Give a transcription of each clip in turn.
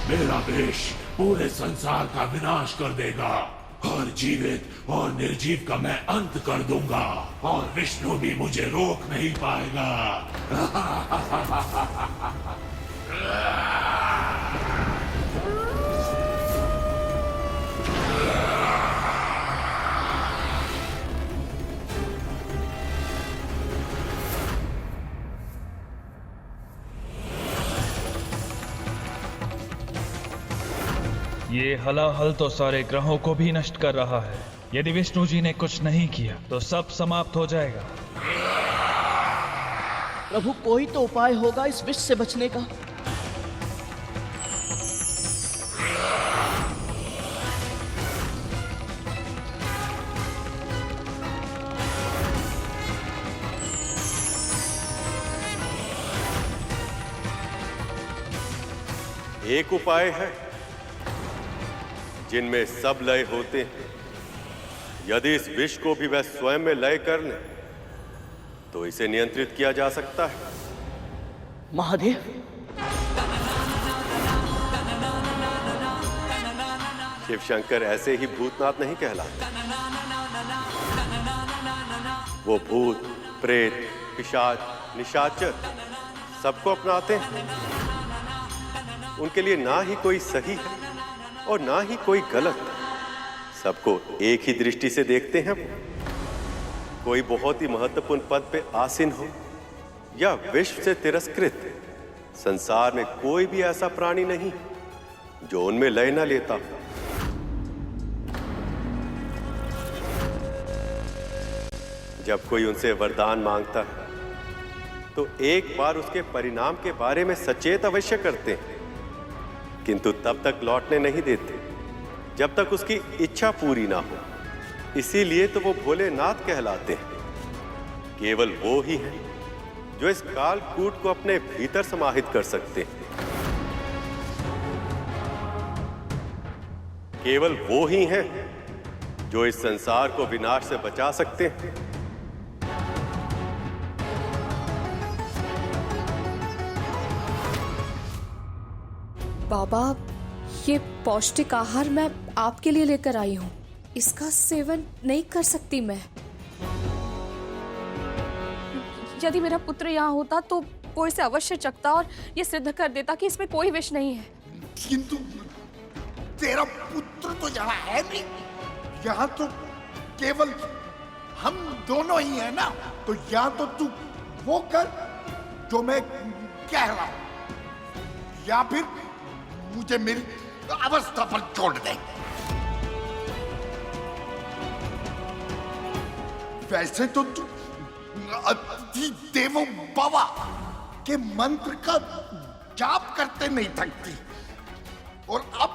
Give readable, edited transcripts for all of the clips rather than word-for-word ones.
मेरा विष पूरे संसार का विनाश कर देगा और जीवित और निर्जीव का मैं अंत कर दूंगा और विष्णु भी मुझे रोक नहीं पाएगा। ये हलाहल तो सारे ग्रहों को भी नष्ट कर रहा है। यदि विष्णु जी ने कुछ नहीं किया तो सब समाप्त हो जाएगा। प्रभु, कोई तो उपाय होगा इस विष से बचने का। एक उपाय है जिनमें सब लय होते हैं। यदि इस विष को भी वह स्वयं में लय कर ले तो इसे नियंत्रित किया जा सकता है। महादेव, शिव शंकर ऐसे ही भूतनाथ नहीं कहलाते। वो भूत, प्रेत, पिशाच, निशाचर सबको अपनाते हैं। उनके लिए ना ही कोई सही है और ना ही कोई गलत। सबको एक ही दृष्टि से देखते हैं। कोई बहुत ही महत्वपूर्ण पद पे आसीन हो या विश्व से तिरस्कृत, संसार में कोई भी ऐसा प्राणी नहीं जो उनमें लय न लेता। जब कोई उनसे वरदान मांगता है तो एक बार उसके परिणाम के बारे में सचेत अवश्य करते हैं, किंतु तब तक लौटने नहीं देते जब तक उसकी इच्छा पूरी ना हो। इसीलिए तो वो भोलेनाथ कहलाते हैं। केवल वो ही हैं जो इस कालकूट को अपने भीतर समाहित कर सकते हैं। केवल वो ही हैं जो इस संसार को विनाश से बचा सकते हैं। बाबा, ये पौष्टिक आहार मैं आपके लिए लेकर आई हूँ। इसका सेवन नहीं कर सकती मैं। यदि मेरा पुत्र यहाँ होता तो वो इसे अवश्य चखता और ये सिद्ध कर देता कि इसमें कोई विष नहीं है। किंतु तेरा पुत्र तो यहाँ है नहीं। यहाँ तो केवल हम दोनों ही हैं ना। तो या तो तू वो कर जो मैं कह रहा हूं, या फिर मुझे मेरी अवस्था पर छोड़ दे। वैसे तो तू अति देवो भव के मंत्र का जाप करते नहीं थकती, और अब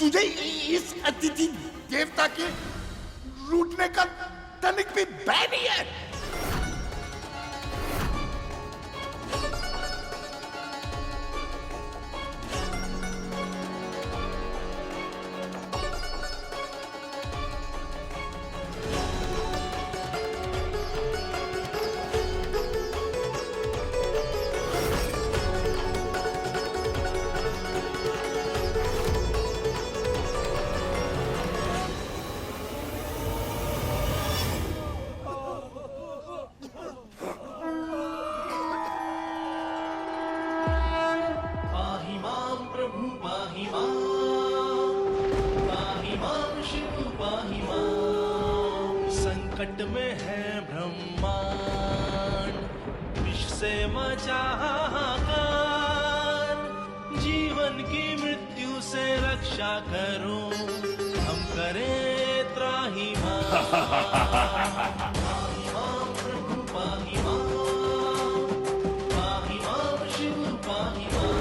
तुझे इस अतिथि देवता के लूटने का तनिक भी भय नहीं है। संकट में है ब्रह्मांड, विष से मचा हाहाकार। जीवन की मृत्यु से रक्षा करो, हम करें त्राहिमाम। पाहि मां प्रभु पाहि मां, पाहि मां शिव पाहि मां।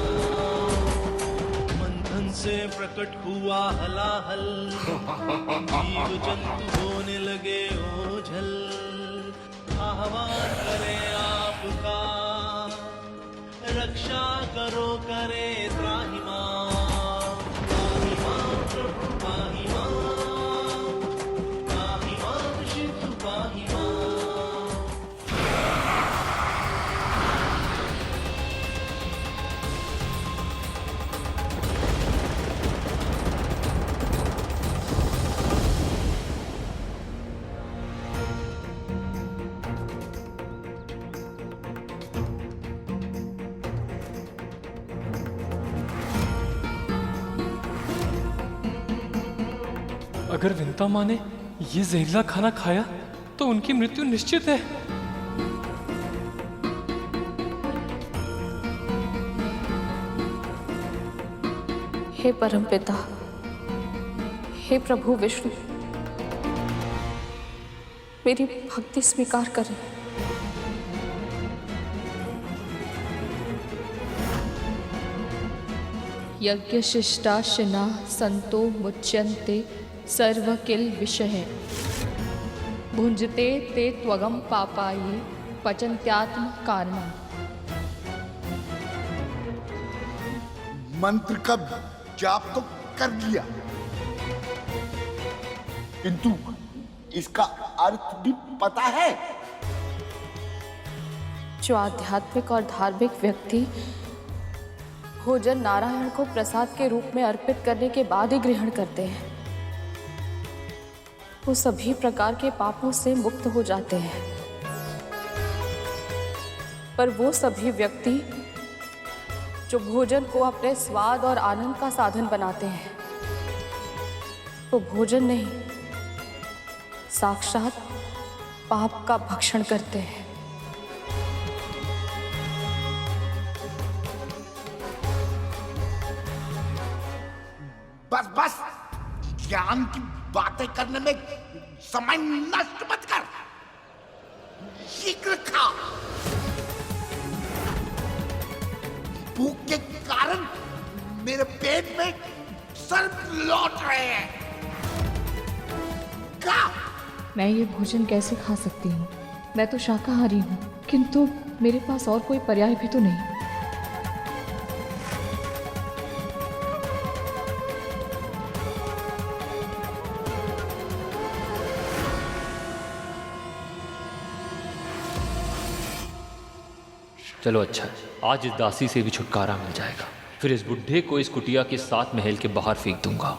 मंथन से प्रकट हुआ हलाहल, जीव जंतु होने लगे ओझल। आह्वान करें आपका, रक्षा करो करे त्राहिमाम। पाहि मां प्रभु पाहि मां, पाहि मां शिव पाहि मां। अगर विंता माँ ने ये जहरीला खाना खाया तो उनकी मृत्यु निश्चित है। हे परमपिता, हे प्रभु विष्णु, मेरी भक्ति स्वीकार करें। यज्ञ शिष्टाशिना संतो मुच्यन्ते सर्व किल विषय भुंजते ते त्वगम पापाये पचन्त्यात्म कारणम। मंत्र का जाप तो कर लिया, किंतु इसका अर्थ भी पता है। जो आध्यात्मिक और धार्मिक व्यक्ति भोजन नारायण को प्रसाद के रूप में अर्पित करने के बाद ही ग्रहण करते हैं, वो सभी प्रकार के पापों से मुक्त हो जाते हैं। पर वो सभी व्यक्ति जो भोजन को अपने स्वाद और आनंद का साधन बनाते हैं, वो भोजन नहीं, साक्षात पाप का भक्षण करते हैं। बस बस, ज्ञान की बातें करने में समय नष्ट मत कर, शीघ्र खा। भूख के कारण मेरे पेट में सर्प लौट रहे हैं। खा। मैं ये भोजन कैसे खा सकती हूँ? मैं तो शाकाहारी हूँ, किंतु मेरे पास और कोई पर्याय भी तो नहीं। चलो अच्छा, आज इस दासी से भी छुटकारा मिल जाएगा। फिर इस बुढ़े को इस कुटिया के 7 महल के बाहर फेंक दूंगा।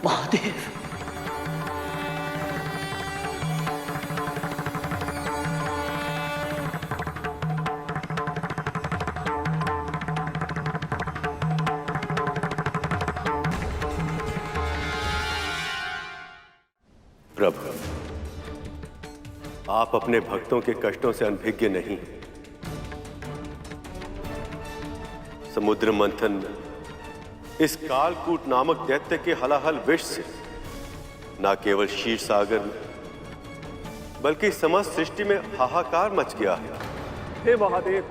महादेव, प्रभु, आप अपने भक्तों के कष्टों से अनभिज्ञ नहीं। समुद्र मंथन में इस कालकूट नामक दैत्य के हलाहल विष से न केवल क्षीर सागर में बल्कि समस्त सृष्टि में हाहाकार मच गया है। हे महादेव,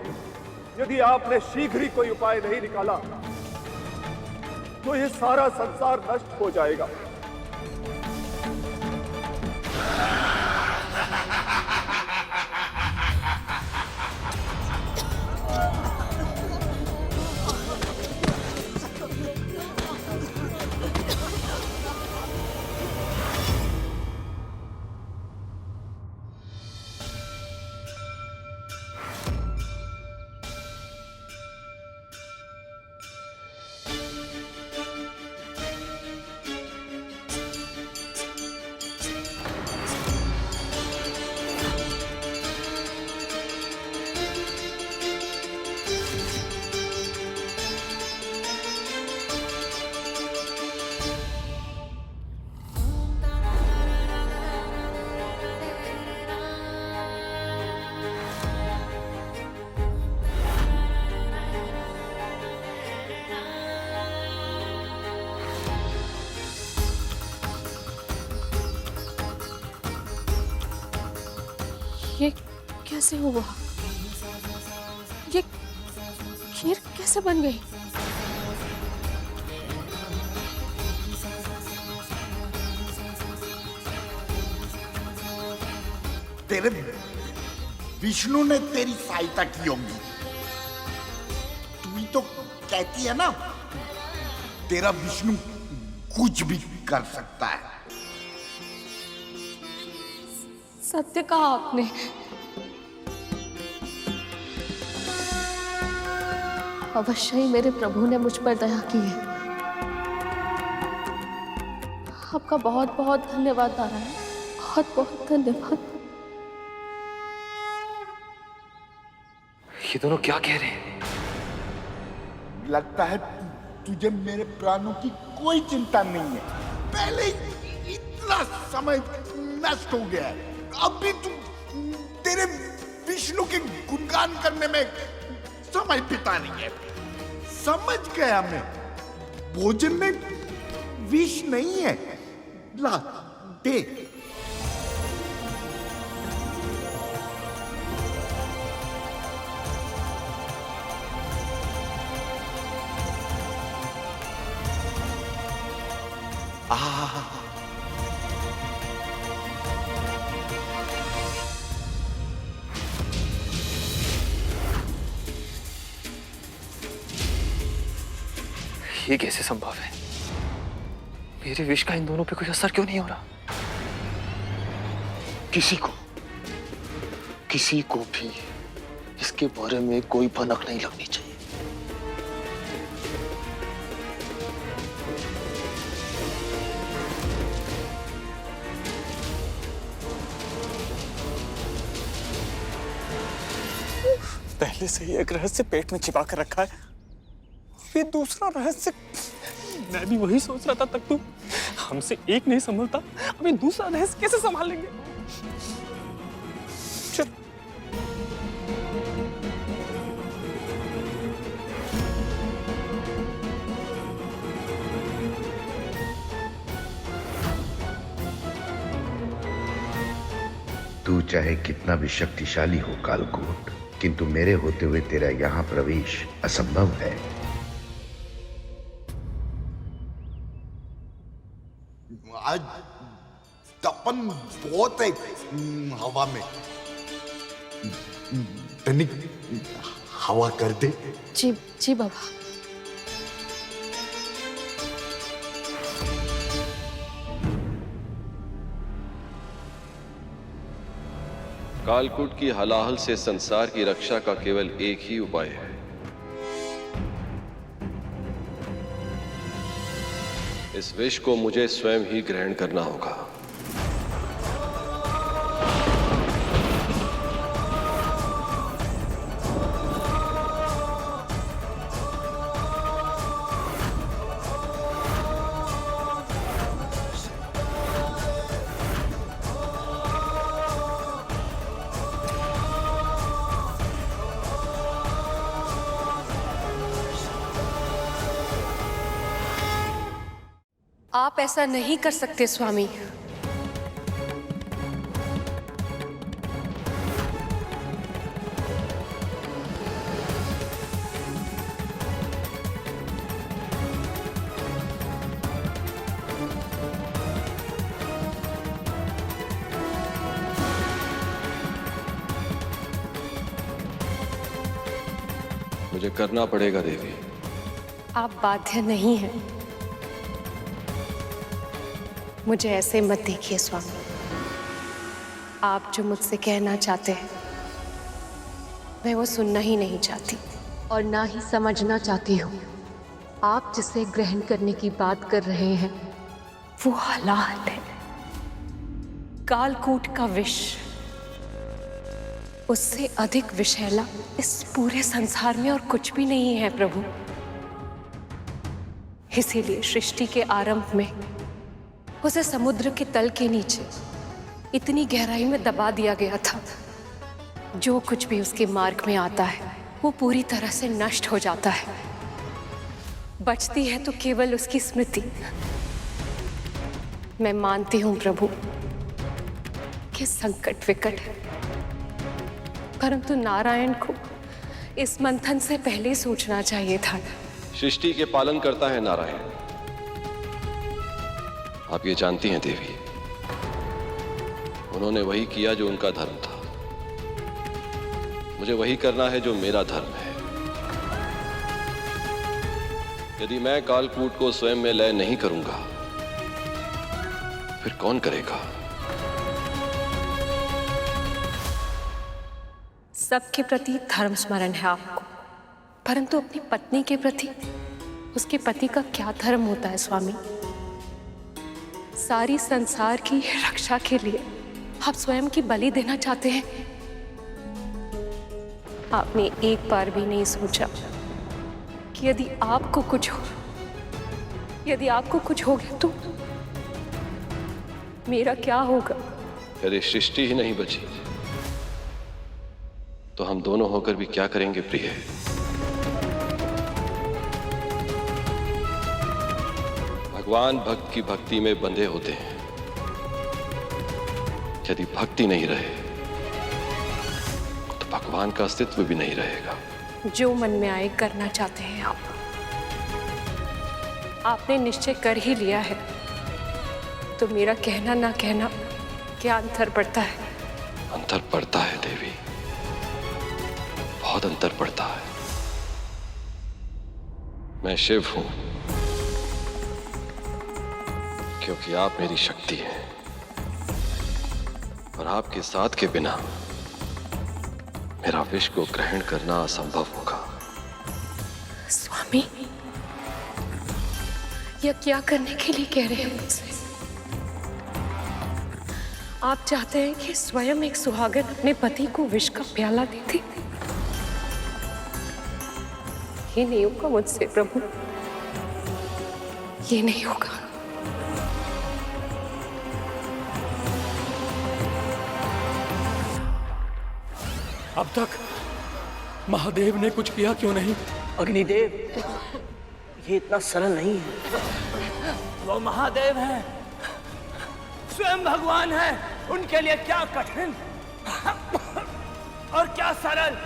यदि आपने शीघ्र ही कोई उपाय नहीं निकाला तो यह सारा संसार नष्ट हो जाएगा। ये कैसे हुआ? ये खीर कैसे बन गई? तेरे विष्णु ने तेरी सहायता की होगी। तू ही तो कहती है ना, तेरा विष्णु कुछ भी कर सकता है। सत्य कहा आपने। अवश्य ही मेरे प्रभु ने मुझ पर दया की है। आपका बहुत बहुत धन्यवाद नारायण, बहुत बहुत धन्यवाद। ये दोनों क्या कह रहे हैं? लगता है तुझे मेरे प्राणों की कोई चिंता नहीं है। पहले ही इतना समय नष्ट हो गया है, अब भी तू तेरे विष्णु के गुणगान करने में समय बिता नहीं है। समझ गया मैं, भोजन में विष नहीं है। ला दे। ये कैसे संभव है? मेरे विष का इन दोनों पे कोई असर क्यों नहीं हो रहा? किसी को भी इसके बारे में कोई भनक नहीं लगनी चाहिए। पहले से ही एक रहस्य पेट में छिपा कर रखा है, फिर दूसरा रहस्य। मैं भी वही सोच रहा था, तक तू हमसे एक नहीं संभलता, अभी दूसरा रहस्य कैसे संभाल लेंगे? चल। तू चाहे कितना भी शक्तिशाली हो कालकूट, किंतु मेरे होते हुए तेरा यहां प्रवेश असंभव है। आज तपन बहुत है हवा में। तनिक हवा कर दे। जी जी बाबा। कालकूट की हलाहल से संसार की रक्षा का केवल एक ही उपाय है। इस विष को मुझे स्वयं ही ग्रहण करना होगा। आप ऐसा नहीं कर सकते स्वामी। मुझे करना पड़ेगा देवी। आप बाध्य नहीं हैं। मुझे ऐसे मत देखिए स्वामी। आप जो मुझसे कहना चाहते हैं मैं वो सुनना ही नहीं चाहती और ना ही समझना चाहती हूँ। आप जिसे ग्रहण करने की बात कर रहे हैं वो हलाल है, कालकूट का विष। उससे अधिक विषैला इस पूरे संसार में और कुछ भी नहीं है प्रभु। इसीलिए सृष्टि के आरंभ में उसे समुद्र के तल के नीचे इतनी गहराई में दबा दिया गया था। जो कुछ भी उसके मार्ग में आता है वो पूरी तरह से नष्ट हो जाता है। बचती है तो केवल उसकी स्मृति। मैं मानती हूं प्रभु कि संकट विकट है, परंतु नारायण को इस मंथन से पहले सोचना चाहिए था। सृष्टि के पालन करता है नारायण। आप ये जानती हैं देवी, उन्होंने वही किया जो उनका धर्म था। मुझे वही करना है जो मेरा धर्म है। यदि मैं कालकूट को स्वयं में लय नहीं करूंगा, फिर कौन करेगा? सबके प्रति धर्म स्मरण है आपको, परंतु अपनी पत्नी के प्रति उसके पति का क्या धर्म होता है स्वामी? सारी संसार की रक्षा के लिए आप स्वयं की बलि देना चाहते हैं। आपने एक बार भी नहीं सोचा कि यदि आपको कुछ हो गया तो मेरा क्या होगा? यदि सृष्टि ही नहीं बची तो हम दोनों होकर भी क्या करेंगे प्रिय? भगवान भक्त की भक्ति में बंधे होते हैं। यदि भक्ति नहीं रहे तो भगवान का अस्तित्व भी नहीं रहेगा। जो मन में आए करना चाहते हैं आप। आपने निश्चय कर ही लिया है तो मेरा कहना ना कहना क्या अंतर पड़ता है? अंतर पड़ता है देवी, बहुत अंतर पड़ता है। मैं शिव हूं क्योंकि आप मेरी शक्ति हैं, और आपके साथ के बिना मेरा विष को ग्रहण करना असंभव होगा। स्वामी, यह क्या करने के लिए कह रहे हैं मुझसे? आप चाहते हैं कि स्वयं एक सुहागन अपने पति को विष का प्याला दे दे? ये नहीं होगा मुझसे प्रभु, ये नहीं होगा। अब तक महादेव ने कुछ किया क्यों नहीं? अग्निदेव, ये इतना सरल नहीं है। वो महादेव हैं, स्वयं भगवान है। उनके लिए क्या कठिन और क्या सरल।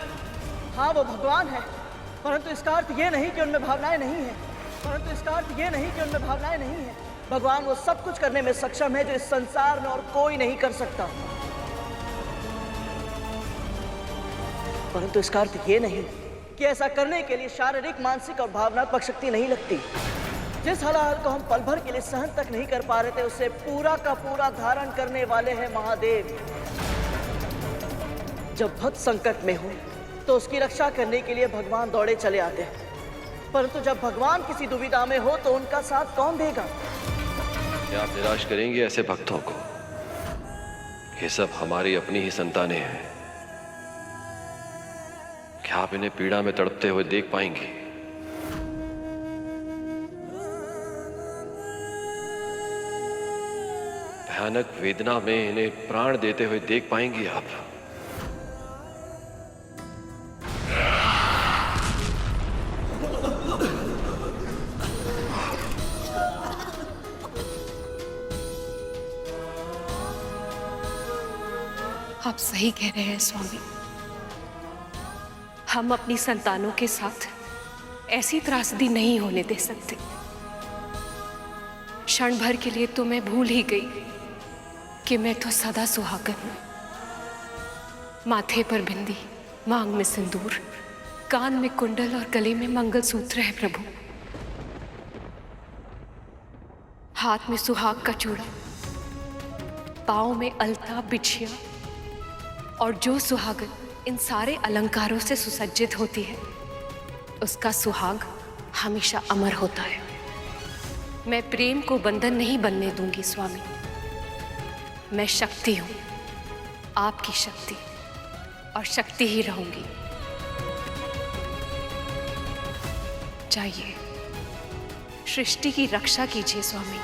हाँ, वो भगवान है, परंतु इसका अर्थ ये नहीं कि उनमें भावनाएं नहीं है। भगवान वो सब कुछ करने में सक्षम है जो इस संसार में और कोई नहीं कर सकता। परंतु इसका अर्थ ये नहीं कि ऐसा करने के लिए शारीरिक, मानसिक और भावनात्मक शक्ति नहीं लगती। जिस हलाहल को हम पल भर के लिए सहन तक नहीं कर पा रहे थे, उसे पूरा का पूरा धारण करने वाले हैं महादेव। जब भक्त संकट में हो तो उसकी रक्षा करने के लिए भगवान दौड़े चले आते हैं, परंतु जब भगवान किसी दुविधा में हो तो उनका साथ कौन देगा? क्या आप निराश करेंगे ऐसे भक्तों को? ये सब हमारी अपनी ही संतानें हैं। क्या आप इन्हें पीड़ा में तड़पते हुए देख पाएंगे? भयानक वेदना में इन्हें प्राण देते हुए देख पाएंगी आप? आप सही कह रहे हैं स्वामी। हम अपनी संतानों के साथ ऐसी त्रासदी नहीं होने दे सकते। क्षण भर के लिए तो मैं भूल ही गई कि मैं तो सदा सुहागन हूं। माथे पर बिंदी, मांग में सिंदूर, कान में कुंडल और गले में मंगलसूत्र है प्रभु। हाथ में सुहाग का चूड़ा, पांव में अलता, बिछिया, और जो सुहागन इन सारे अलंकारों से सुसज्जित होती है, उसका सुहाग हमेशा अमर होता है। मैं प्रेम को बंधन नहीं बनने दूंगी स्वामी। मैं शक्ति हूं, आपकी शक्ति, और शक्ति ही रहूंगी। जाइए, सृष्टि की रक्षा कीजिए स्वामी।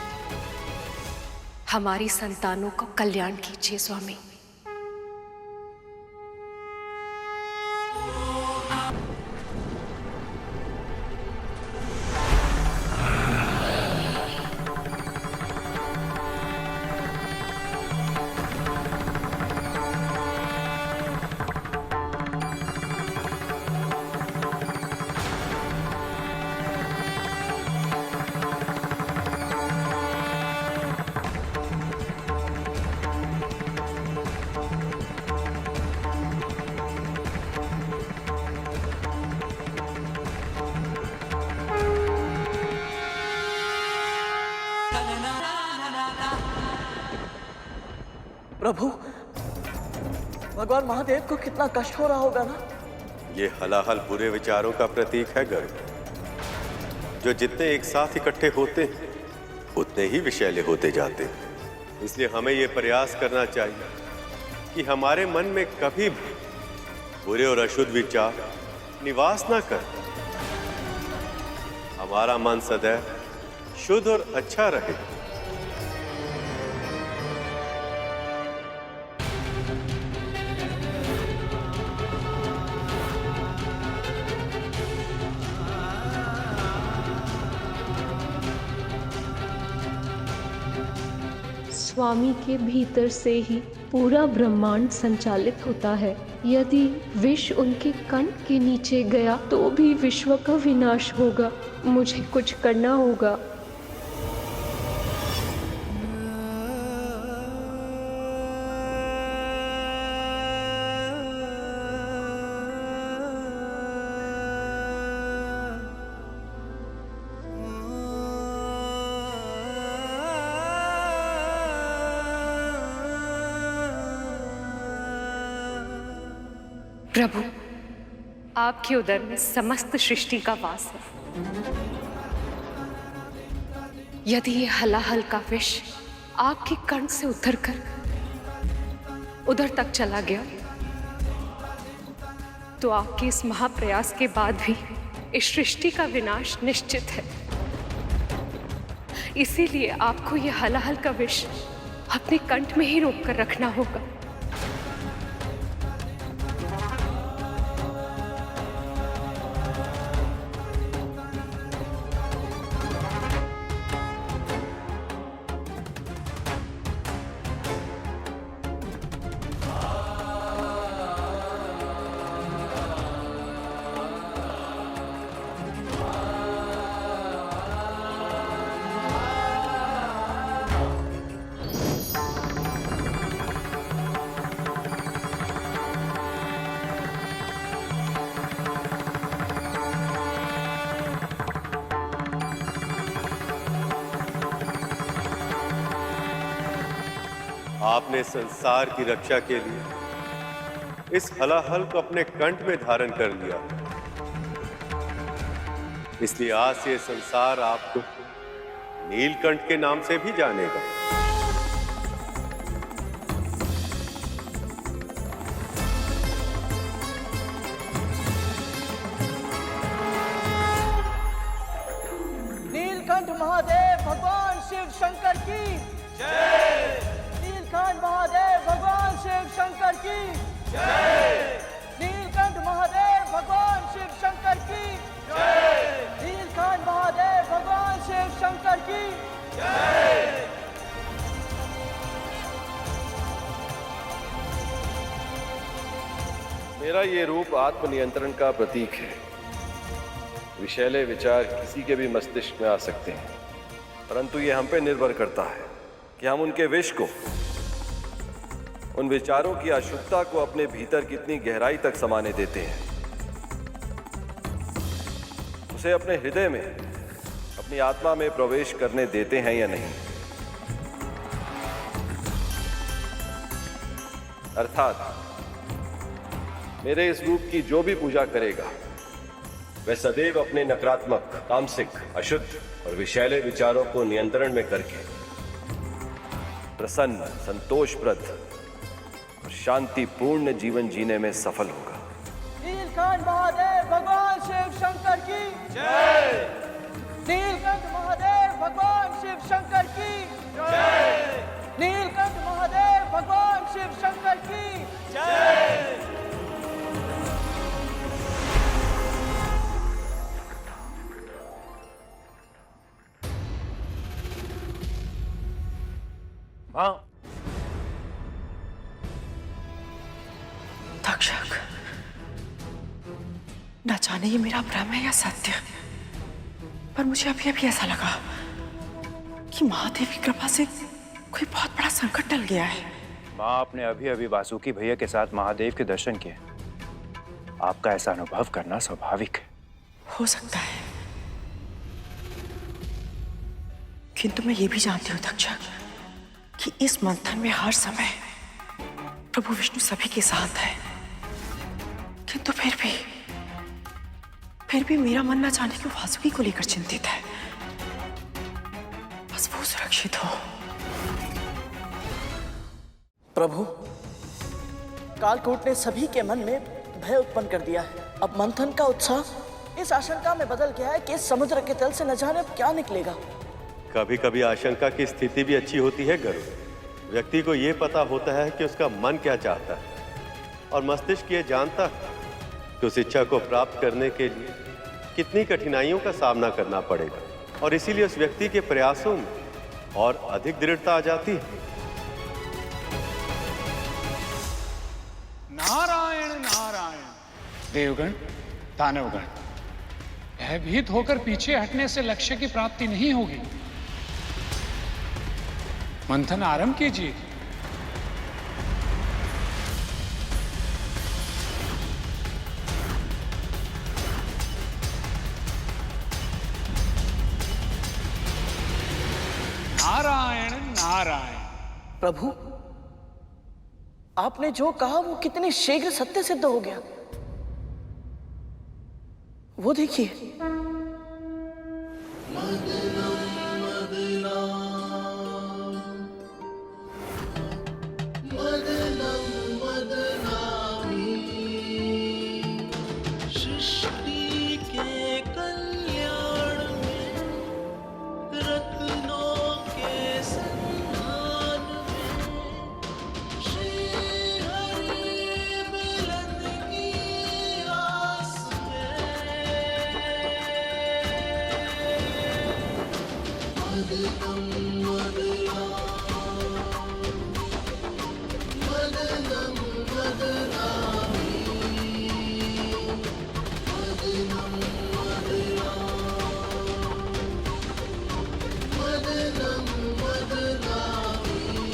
हमारी संतानों का कल्याण कीजिए स्वामी। प्रभु, भगवान महादेव को कितना कष्ट हो रहा होगा ना। ये हलाहल बुरे विचारों का प्रतीक है गर्ग, जो जितने एक साथ इकट्ठे होते हैं उतने ही विषैले होते जाते हैं। इसलिए हमें ये प्रयास करना चाहिए कि हमारे मन में कभी भी बुरे और अशुद्ध विचार निवास ना कर। हमारा मन सदैव शुद्ध और अच्छा रहे। स्वामी के भीतर से ही पूरा ब्रह्मांड संचालित होता है। यदि विष उनके कंठ के नीचे गया तो भी विश्व का विनाश होगा। मुझे कुछ करना होगा। प्रभु, आपके उदर में समस्त सृष्टि का वास है। यदि ये हलाहल का विष आपके कंठ से उतरकर उधर तक चला गया तो आपके इस महाप्रयास के बाद भी इस सृष्टि का विनाश निश्चित है। इसीलिए आपको ये हलाहल का विष अपने कंठ में ही रोक कर रखना होगा। आपने संसार की रक्षा के लिए इस हलाहल को अपने कंठ में धारण कर लिया, इसलिए आज से संसार आपको नीलकंठ के नाम से भी जानेगा। नीलकंठ महादेव भगवान शिव शंकर की जय। नीलकंठ महादेव भगवान शिव शंकर की जय। नीलकंठ महादेव भगवान शिव शंकर की जय। नीलकंठ महादेव भगवान शिव शंकर की जय। मेरा ये रूप आत्मनियंत्रण का प्रतीक है। विषैले विचार किसी के भी मस्तिष्क में आ सकते हैं, परंतु ये हम पे निर्भर करता है कि हम उनके विष को, उन विचारों की अशुद्धता को अपने भीतर कितनी गहराई तक समाने देते हैं, उसे अपने हृदय में, अपनी आत्मा में प्रवेश करने देते हैं या नहीं। अर्थात मेरे इस रूप की जो भी पूजा करेगा वह सदैव अपने नकारात्मक, तामसिक, अशुद्ध और विषैले विचारों को नियंत्रण में करके प्रसन्न, संतोषप्रद और शांतिपूर्ण जीवन जीने में सफल होगा। नीलकंठ महादेव भगवान शिव शंकर की जय। नीलकंठ महादेव भगवान शिव शंकर की जय। नीलकंठ महादेव भगवान शिव शंकर की जय। मां, तक्षक, न जाने ये मेरा भ्रम है या सत्य, पर मुझे अभी अभी ऐसा लगा कि महादेव की कृपा से कोई बहुत बड़ा संकट टल गया है। माँ, आपने अभी अभी वासुकी भैया के साथ महादेव के दर्शन किए। आपका ऐसा अनुभव करना स्वाभाविक है। हो सकता है, किंतु मैं ये भी जानती हूँ तक्षक कि इस मंथन में हर समय प्रभु विष्णु सभी के साथ है, किंतु फिर भी मेरा मन न जाने क्यों वासुकी को लेकर चिंतित है। बस वो सुरक्षित हो। प्रभु, कालकूट ने सभी के मन में भय उत्पन्न कर दिया है। अब मंथन का उत्साह इस आशंका में बदल गया है कि इस समुद्र के तल से न जाने अब क्या निकलेगा। कभी कभी आशंका की स्थिति भी अच्छी होती है गरुड़। व्यक्ति को ये पता होता है कि उसका मन क्या चाहता है और मस्तिष्क ये जानता है कि उस इच्छा को प्राप्त करने के लिए कितनी कठिनाइयों का सामना करना पड़ेगा, और इसीलिए उस व्यक्ति के प्रयासों में और अधिक दृढ़ता आ जाती है। नारायण नारायण। देवगण, दानवगण, भयभीत होकर पीछे हटने से लक्ष्य की प्राप्ति नहीं होगी। मंथन आरंभ कीजिए। नारायण नारायण। प्रभु, आपने जो कहा वो कितने शीघ्र सत्य सिद्ध हो गया। वो देखिए। सृष्टि के कल्याण में, रत्नों के संधान में, श्री हरि मिलन की आस में, मदनम मदनाम, मदनम मदनामी, मदनम मदनाम, मदनम मदनामी।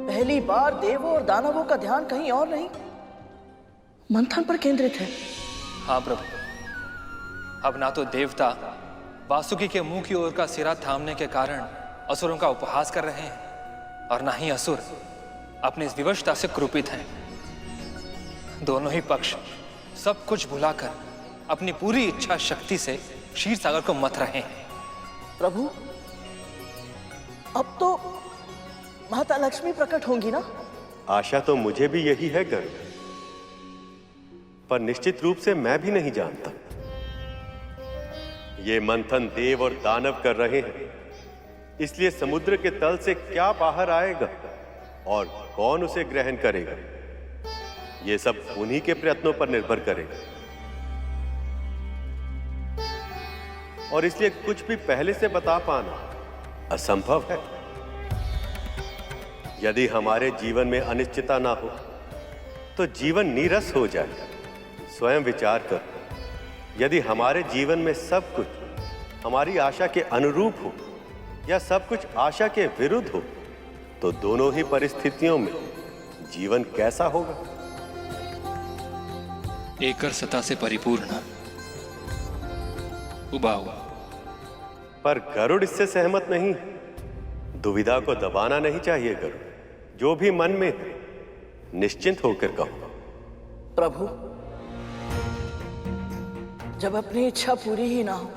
पहली बार देवों और दानवों का ध्यान कहीं और नहीं, मंथन पर केंद्रित है। हाँ प्रभु, अब ना तो देवता वासुकी के मुंह की ओर का सिरा थामने के कारण असुरों का उपहास कर रहे हैं, और ना ही असुर अपनी इस विवशता से क्रोपित हैं। दोनों ही पक्ष सब कुछ भुलाकर अपनी पूरी इच्छा शक्ति से क्षीर सागर को मथ रहे हैं। प्रभु, अब तो माता लक्ष्मी प्रकट होंगी ना? आशा तो मुझे भी यही है गरुड़, पर निश्चित रूप से मैं भी नहीं जानता। ये मंथन देव और दानव कर रहे हैं, इसलिए समुद्र के तल से क्या बाहर आएगा और कौन उसे ग्रहण करेगा, ये सब उन्हीं के प्रयत्नों पर निर्भर करेगा। और इसलिए कुछ भी पहले से बता पाना असंभव है। यदि हमारे जीवन में अनिश्चितता ना हो तो जीवन नीरस हो जाए। स्वयं विचार कर, यदि हमारे जीवन में सब कुछ हमारी आशा के अनुरूप हो या सब कुछ आशा के विरुद्ध हो, तो दोनों ही परिस्थितियों में जीवन कैसा होगा? एकर सता से परिपूर्ण, उबाऊ। पर गरुड़ इससे सहमत नहीं। दुविधा को दबाना नहीं चाहिए गरुड़। जो भी मन में है, निश्चिंत होकर कहो। प्रभु, जब अपनी इच्छा पूरी ही ना हो,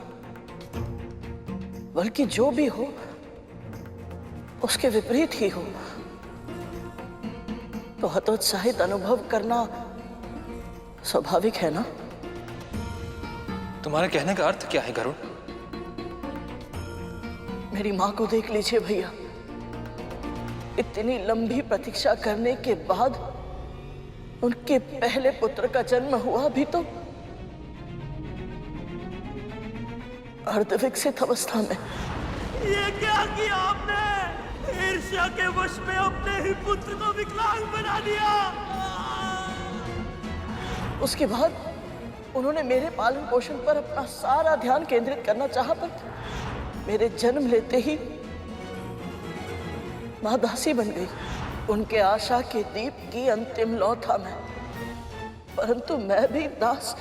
बल्कि जो भी हो उसके विपरीत ही हो, तो हतोत्साहित अनुभव करना स्वाभाविक है ना? तुम्हारे कहने का अर्थ क्या है गरुड़? मेरी मां को देख लीजिए भैया। इतनी लंबी प्रतीक्षा करने के बाद उनके पहले पुत्र का जन्म हुआ भी तो अर्धविकसित अवस्था में। ये क्या किया आपने? ईर्ष्या के वश में अपने ही पुत्र को विकलांग बना दिया। उसके बाद उन्होंने मेरे पालन पोषण पर अपना सारा ध्यान केंद्रित करना चाहा, पर मेरे जन्म लेते ही मां दासी बन गई। उनके आशा के दीप की अंतिम लौ था मैं, परंतु मैं भी दास।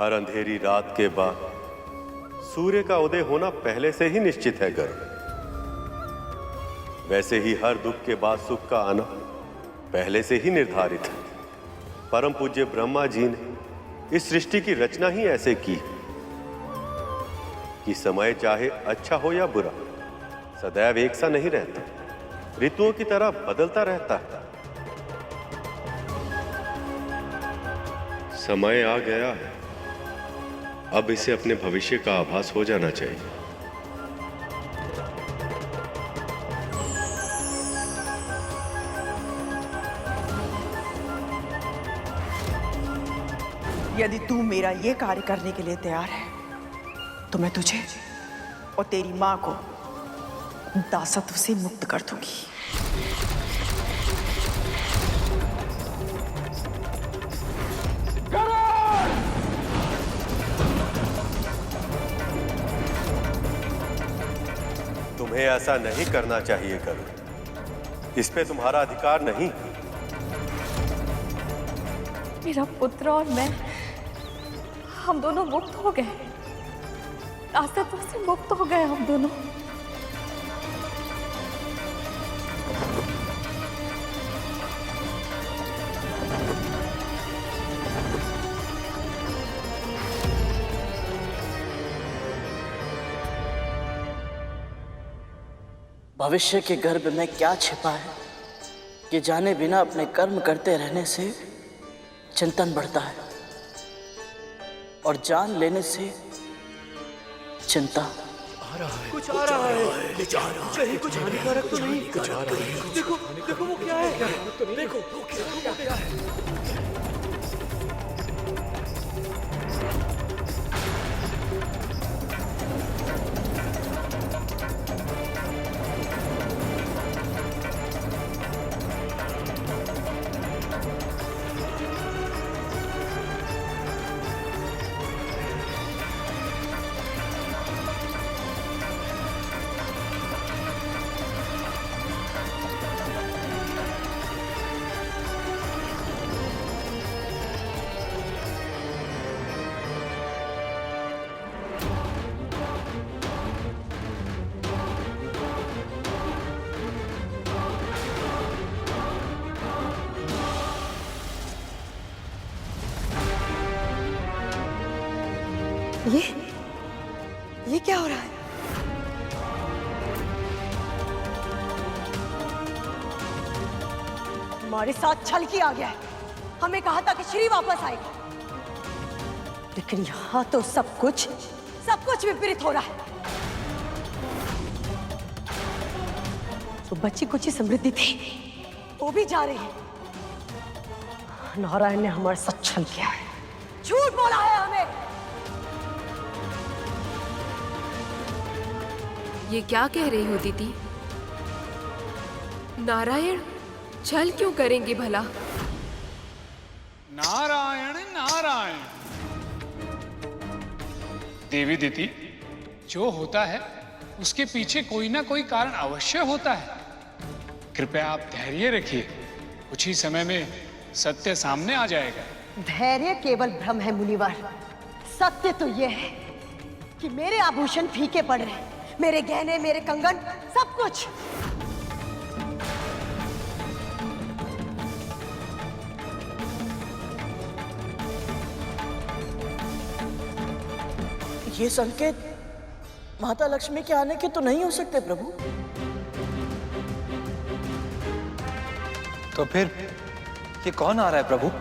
हर अंधेरी रात के बाद सूर्य का उदय होना पहले से ही निश्चित है गर्ग। वैसे ही हर दुख के बाद सुख का आना पहले से ही निर्धारित है। परम पूज्य ब्रह्मा जी ने इस सृष्टि की रचना ही ऐसे की कि समय चाहे अच्छा हो या बुरा सदैव एक सा नहीं रहता, ऋतुओं की तरह बदलता रहता है। समय आ गया है, अब इसे अपने भविष्य का आभास हो जाना चाहिए। यदि तू मेरा ये कार्य करने के लिए तैयार है तो मैं तुझे और तेरी मां को दासत्व से मुक्त कर दूंगी। तुम्हें ऐसा नहीं करना चाहिए करो, इस पे तुम्हारा अधिकार नहीं। मेरा पुत्र और मैं, हम दोनों मुक्त हो गए, दासत्व से मुक्त हो गए हम दोनों। भविष्य के गर्भ में क्या छिपा है कि जाने बिना अपने कर्म करते रहने से चिंतन बढ़ता है और जान लेने से चिंता आ रहा है, कुछ आ रहा है, कहीं कुछ हानिकारक तो नहीं। देखो देखो वो क्या है, देखो वो क्या है। ये क्या हो रहा है? हमारे साथ छल किया गया है। हमें कहा था कि श्री वापस आएगा, लेकिन यहाँ तो सब कुछ विपरीत हो रहा है। तो बच्ची कुछ ही समृद्धि थी, वो भी जा रही है। नारायण ने हमारे साथ छल किया है, झूठ बोला है हमें। ये क्या कह रही हो दीदी? नारायण छल क्यों करेंगे भला? नारायण नारायण। देवी दीदी, जो होता है उसके पीछे कोई ना कोई कारण अवश्य होता है। कृपया आप धैर्य रखिए, कुछ ही समय में सत्य सामने आ जाएगा। धैर्य केवल भ्रम है मुनिवर। सत्य तो यह है कि मेरे आभूषण फीके पड़ रहे हैं, मेरे गहने, मेरे कंगन, सब कुछ। ये संकेत माता लक्ष्मी के आने के तो नहीं हो सकते प्रभु। तो फिर ये कौन आ रहा है प्रभु?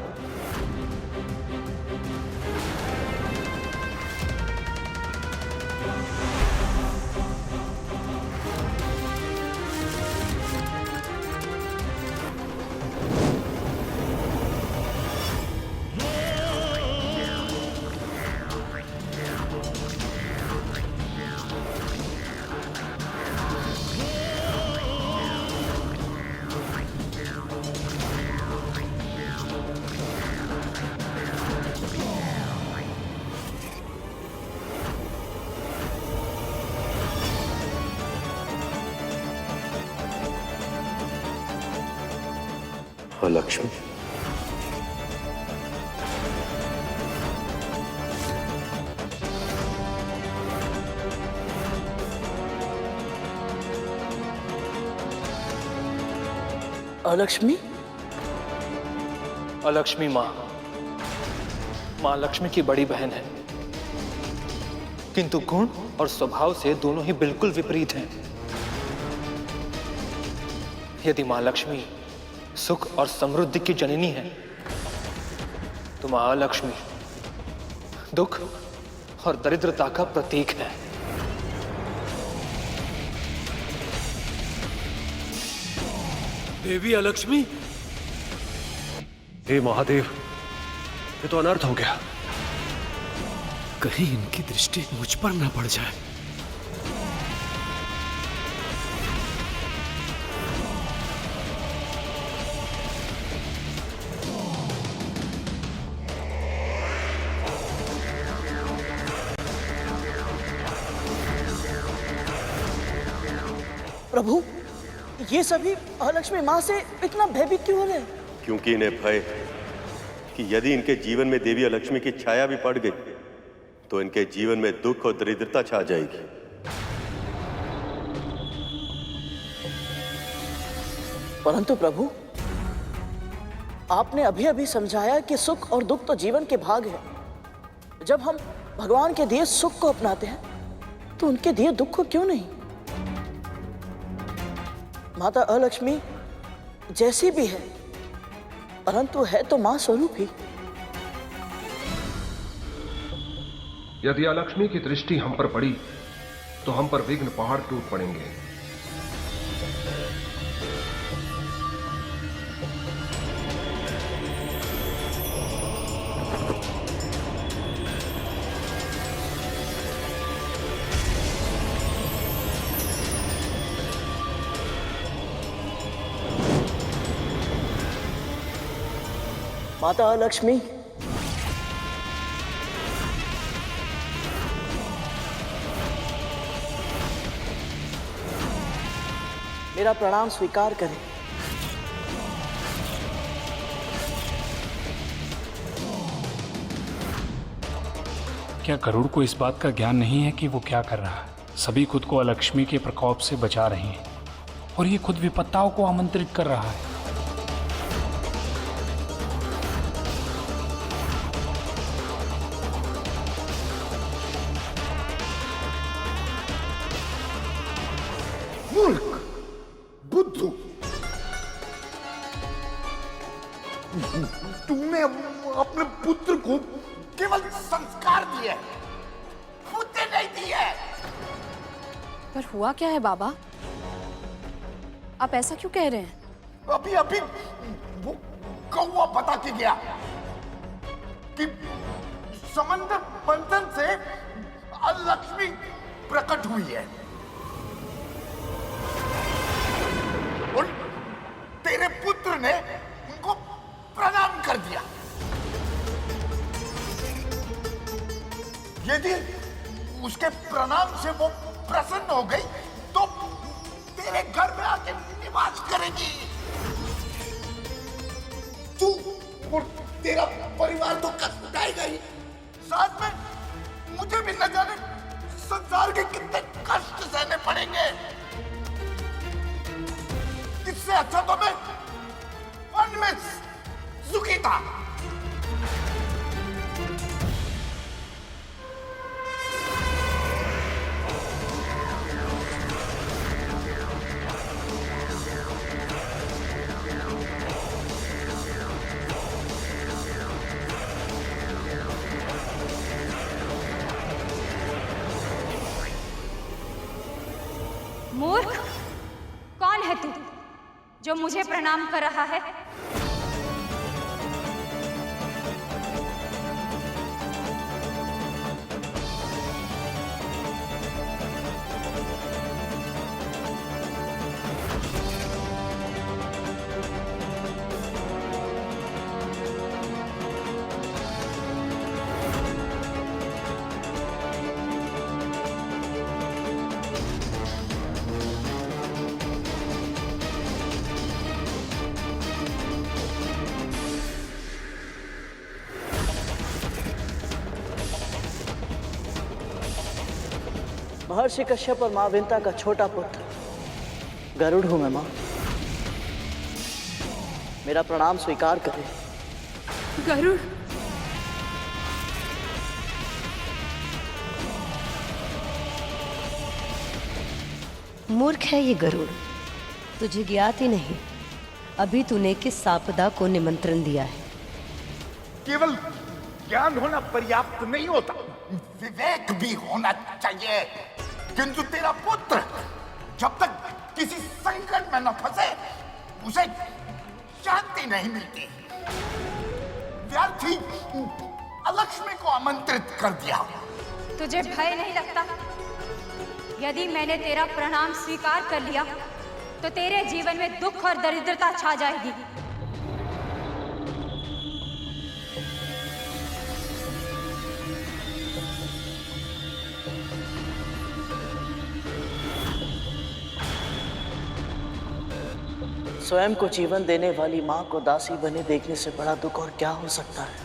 लक्ष्मी, अलक्ष्मी? अलक्ष्मी माँ लक्ष्मी की बड़ी बहन है, किंतु गुण और स्वभाव से दोनों ही बिल्कुल विपरीत हैं। यदि माँ लक्ष्मी सुख और समृद्धि की जननी है, तो माँ लक्ष्मी दुख और दरिद्रता का प्रतीक है। देवी अलक्ष्मी? हे महादेव, ये तो अनर्थ हो गया। कहीं इनकी दृष्टि मुझ पर ना पड़ जाए। प्रभु, ये सभी अलक्ष्मी माँ से इतना भयभीत क्यों हो रहे हैं? क्योंकि इन्हें भय है कि यदि इनके जीवन में देवी अलक्ष्मी की छाया भी पड़ गई तो इनके जीवन में दुख और दरिद्रता छा जाएगी। परंतु प्रभु, आपने अभी अभी समझाया कि सुख और दुख तो जीवन के भाग है। जब हम भगवान के दिए सुख को अपनाते हैं तो उनके दिए दुख को क्यों नहीं? माता अलक्ष्मी जैसी भी है, परंतु है तो मां स्वरूप ही। यदि अलक्ष्मी की दृष्टि हम पर पड़ी तो हम पर विघ्न पहाड़ टूट पड़ेंगे। माता अलक्ष्मी, मेरा प्रणाम स्वीकार करें। क्या गरुड़ को इस बात का ज्ञान नहीं है कि वो क्या कर रहा है? सभी खुद को अलक्ष्मी के प्रकोप से बचा रहे हैं और ये खुद विपत्ताओं को आमंत्रित कर रहा है। मूर्ख, बुद्धू, तुमने अपने पुत्र को केवल संस्कार दिए, बुद्धि नहीं दी है। पर हुआ क्या है बाबा? आप ऐसा क्यों कह रहे हैं? अभी अभी वो कौवा बता के गया कि समंदर मंथन से लक्ष्मी प्रकट हुई है और तेरे पुत्र ने उनको प्रणाम कर दिया। यदि उसके प्रणाम से वो प्रसन्न हो गई तो तेरे घर में आके निवास करेगी। तू और तेरा परिवार तो कष्ट उठाएगा ही, साथ में मुझे भी न जाने संसार के कितने कष्ट सहने पड़ेंगे। इससे अच्छा तो मैं वन में सुखी था। मूर्ख, कौन है तू जो मुझे प्रणाम कर रहा है? महर्षि कश्यप और मां विंता का छोटा पुत्र गरुड़ हूं मैं मां। मेरा प्रणाम स्वीकार करें। गरुड़, मूर्ख है ये गरुड़, तुझे ज्ञात ही नहीं अभी तूने किस आपदा को निमंत्रण दिया है। केवल ज्ञान होना पर्याप्त नहीं होता, विवेक भी होना चाहिए। किंतु तेरा पुत्र जब तक किसी संकट में न फंसे उसे शांति नहीं मिलती। व्यर्थ ही अलक्ष्मी को आमंत्रित कर दिया। तुझे भय नहीं लगता? यदि मैंने तेरा प्रणाम स्वीकार कर लिया तो तेरे जीवन में दुख और दरिद्रता छा जाएगी। स्वयं को जीवन देने वाली मां को दासी बने देखने से बड़ा दुख और क्या हो सकता है।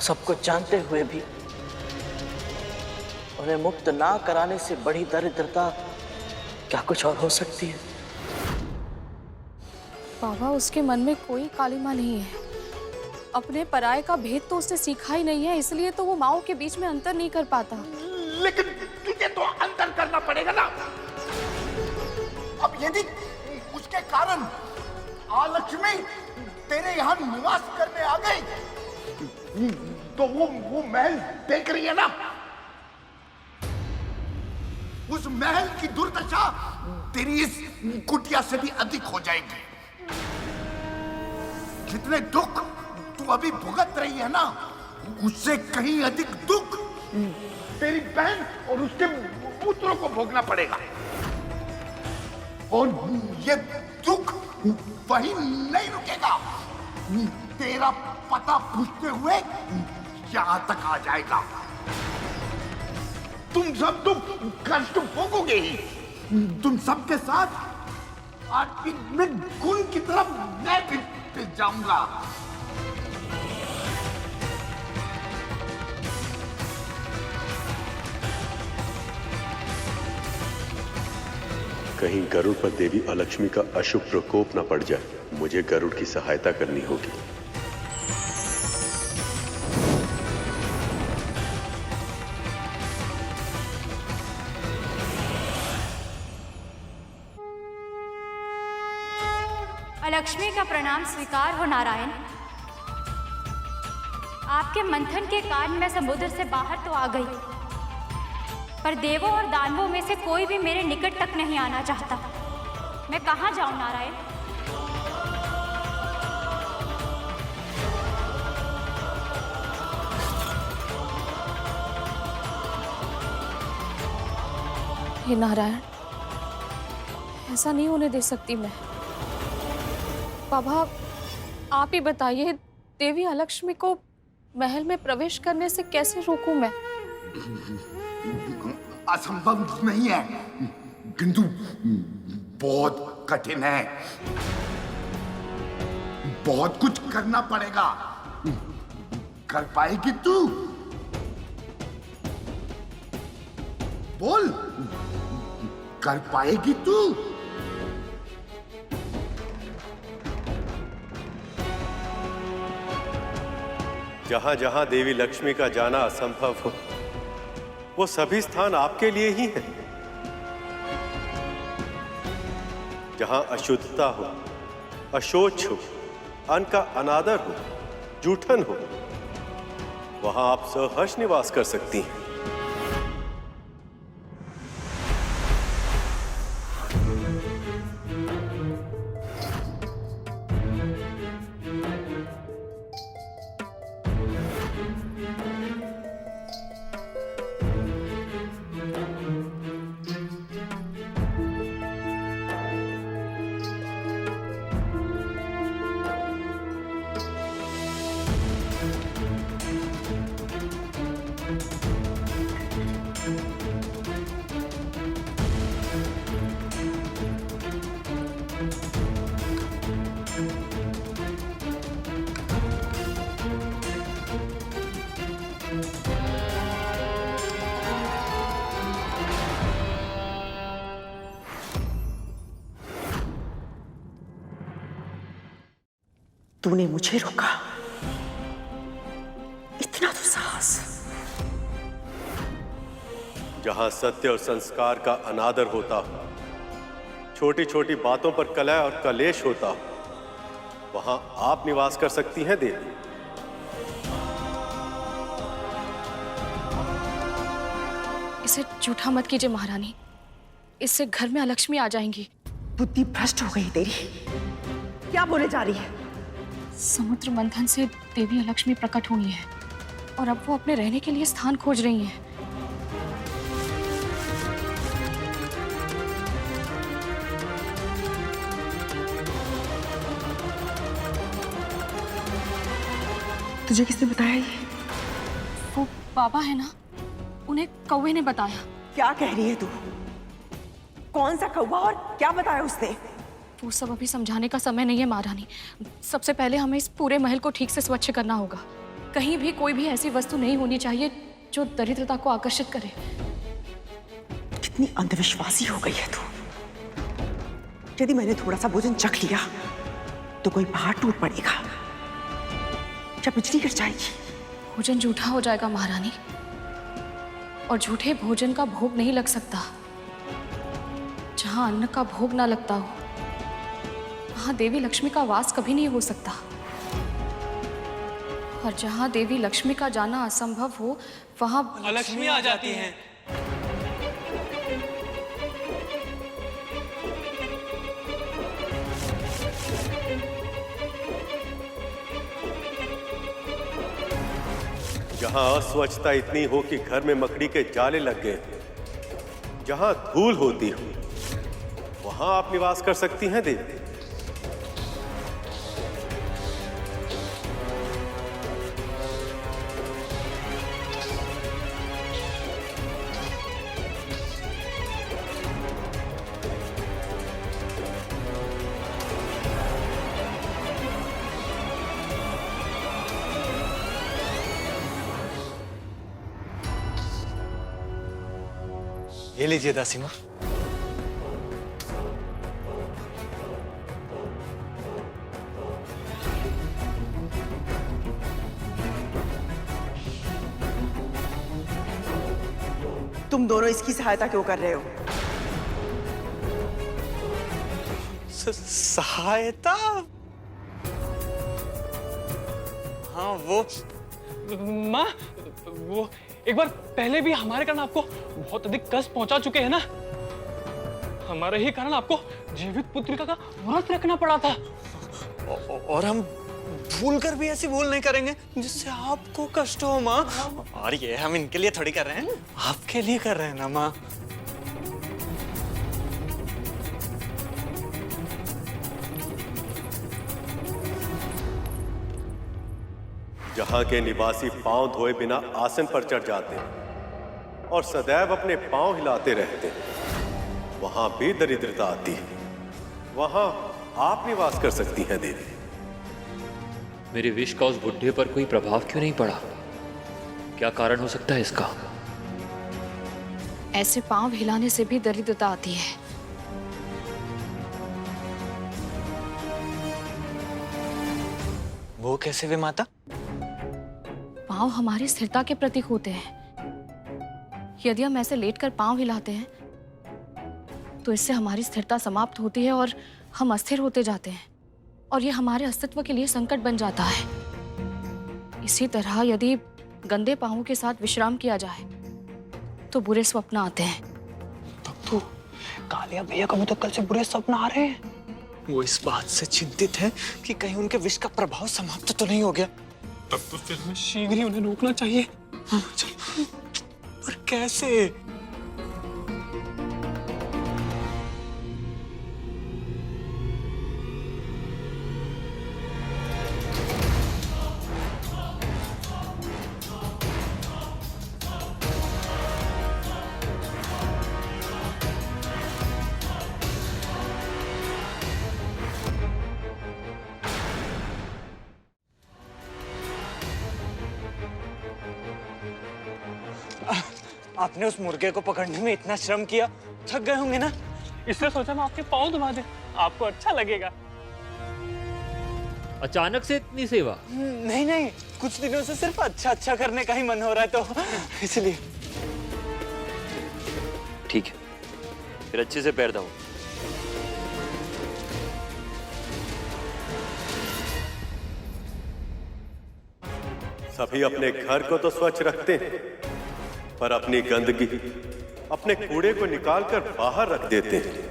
सब कुछ जानते हुए भी उन्हें मुक्त ना कराने से बड़ी दरिद्रता क्या कुछ और हो सकती है? बाबा, उसके मन में कोई कालिमा नहीं है। अपने पराये का भेद तो उसने सीखा ही नहीं है, इसलिए तो वो माओ के बीच में अंतर नहीं कर पाता। लेकिन तुझे तो अंतर करना पड़ेगा ना। अब यदि उसके कारण आलक्ष्मी तेरे यहाँ निवास करने आ गई तो वो महल देख रही है ना। उस महल की दुर्दशा तेरी इस कुटिया से भी अधिक हो जाएगी। जितने दुख तू अभी भुगत रही है ना, उससे कहीं अधिक दुख तेरी बहन और उसके पुत्रों को भोगना पड़ेगा। और ये दुख वहीं नहीं रुकेगा, तेरा पता पूछते हुए यहाँ तक आ जाएगा। तुम सब तो कष्ट भोगोगे ही। तुम सबके साथ आज में गुण की तरफ मैं भी जाऊंगा। कहीं गरुड़ पर देवी अलक्ष्मी का अशुभ प्रकोप न पड़ जाए। मुझे गरुड़ की सहायता करनी होगी। अलक्ष्मी का प्रणाम स्वीकार हो नारायण। आपके मंथन के कारण मैं समुद्र से बाहर तो आ गई, पर देवों और दानवों में से कोई भी मेरे निकट तक नहीं आना चाहता। मैं कहाँ जाऊं नारायण? हे नारायण, ऐसा नहीं होने दे सकती मैं। बाबा, आप ही बताइए, देवी अलक्ष्मी को महल में प्रवेश करने से कैसे रोकूं मैं? असंभव नहीं है, किंतु बहुत कठिन है। बहुत कुछ करना पड़ेगा। कर पाएगी तू? बोल, कर पाएगी तू? जहां जहां देवी लक्ष्मी का जाना असंभव हो, वो सभी स्थान आपके लिए ही हैं। जहां अशुद्धता हो, अशोच हो, अन्न का अनादर हो, जूठन हो, वहां आप सहर्ष निवास कर सकती हैं। तूने मुझे रोका, इतना तो साहस। जहां सत्य और संस्कार का अनादर होता हो, छोटी छोटी बातों पर कलह और कलेश होता हो, वहां आप निवास कर सकती हैं देवी। इसे झूठा मत कीजिए महारानी, इससे घर में अलक्ष्मी आ जाएंगी। बुद्धि भ्रष्ट हो गई तेरी, क्या बोले जा रही है? समुद्र मंथन से देवी अलक्ष्मी प्रकट हुई है और अब वो अपने रहने के लिए स्थान खोज रही हैं। तुझे किसने बताया ये? वो बाबा है ना, उन्हें कौवे ने बताया। क्या कह रही है तू? कौन सा कौवा और क्या बताया उसने? वो सब अभी समझाने का समय नहीं है महारानी। सबसे पहले हमें इस पूरे महल को ठीक से स्वच्छ करना होगा। कहीं भी कोई भी ऐसी वस्तु नहीं होनी चाहिए जो दरिद्रता को आकर्षित करे। कितनी अंधविश्वासी हो गई है तू। यदि मैंने थोड़ा सा भोजन चख लिया तो कोई पहाड़ टूट पड़ेगा या बिजली गिर जाएगी। भोजन झूठा हो जाएगा महारानी, और झूठे भोजन का भोग नहीं लग सकता। जहां अन्न का भोग ना लगता हो, वहां देवी लक्ष्मी का वास कभी नहीं हो सकता। और जहां देवी लक्ष्मी का जाना असंभव हो, वहां लक्ष्मी आ जाती हैं। जहां अस्वच्छता इतनी हो कि घर में मकड़ी के जाले लग गए, जहां धूल होती हो, वहां आप निवास कर सकती हैं देवी। ये लीजिए दासी माँ। तुम दोनों इसकी सहायता क्यों कर रहे हो? सहायता? हाँ वो माँ, वो एक बार पहले भी हमारे कारण आपको बहुत अधिक कष्ट पहुंचा चुके हैं ना। हमारे ही कारण आपको जीवित पुत्रिका का व्रत रखना पड़ा था। और हम भूलकर भी ऐसी भूल नहीं करेंगे जिससे आपको कष्ट हो माँ। और ये हम इनके लिए थोड़ी कर रहे हैं, आपके लिए कर रहे हैं ना माँ। जहां के निवासी पांव धोए बिना आसन पर चढ़ जाते हैं और सदैव अपने पांव हिलाते रहते हैं, वहां भी दरिद्रता आती है। वहां आप निवास कर सकती हैं देवी। मेरे विष का उस बुढ़े पर कोई प्रभाव क्यों नहीं पड़ा? क्या कारण हो सकता है इसका? ऐसे पांव हिलाने से भी दरिद्रता आती है। वो कैसे वे माता? पांव हमारी स्थिरता के प्रतीक होते हैं। यदि हम ऐसे लेटकर पांव हिलाते हैं तो इससे हमारी स्थिरता समाप्त होती है और हम अस्थिर होते जाते हैं, और ये हमारे अस्तित्व के लिए संकट बन जाता है। इसी तरह यदि गंदे पांवों के साथ विश्राम किया जाए तो बुरे स्वप्न आते हैं। तब तो कालिया भैया को तो कल से बुरे स्वप्न आ रहे हैं। वो इस बात से चिंतित है कि कहीं उनके विष का प्रभाव समाप्त तो नहीं हो गया। तब तो फिर हमें शीघ्र ही उन्हें रोकना चाहिए। चल, पर कैसे? आपने उस मुर्गे को पकड़ने में इतना श्रम किया, थक गए होंगे ना? इसलिए सोचा मैं आपके पाँव दबा दूं, आपको अच्छा लगेगा। अचानक से इतनी सेवा? नहीं नहीं, कुछ दिनों से सिर्फ अच्छा अच्छा करने का ही मन हो रहा है, तो इसलिए। ठीक है, फिर अच्छे से पैर दबाओ। सभी अपने घर को तो स्वच्छ रखते हैं, पर अपनी गंदगी, अपने कूड़े को निकालकर बाहर रख देते हैं।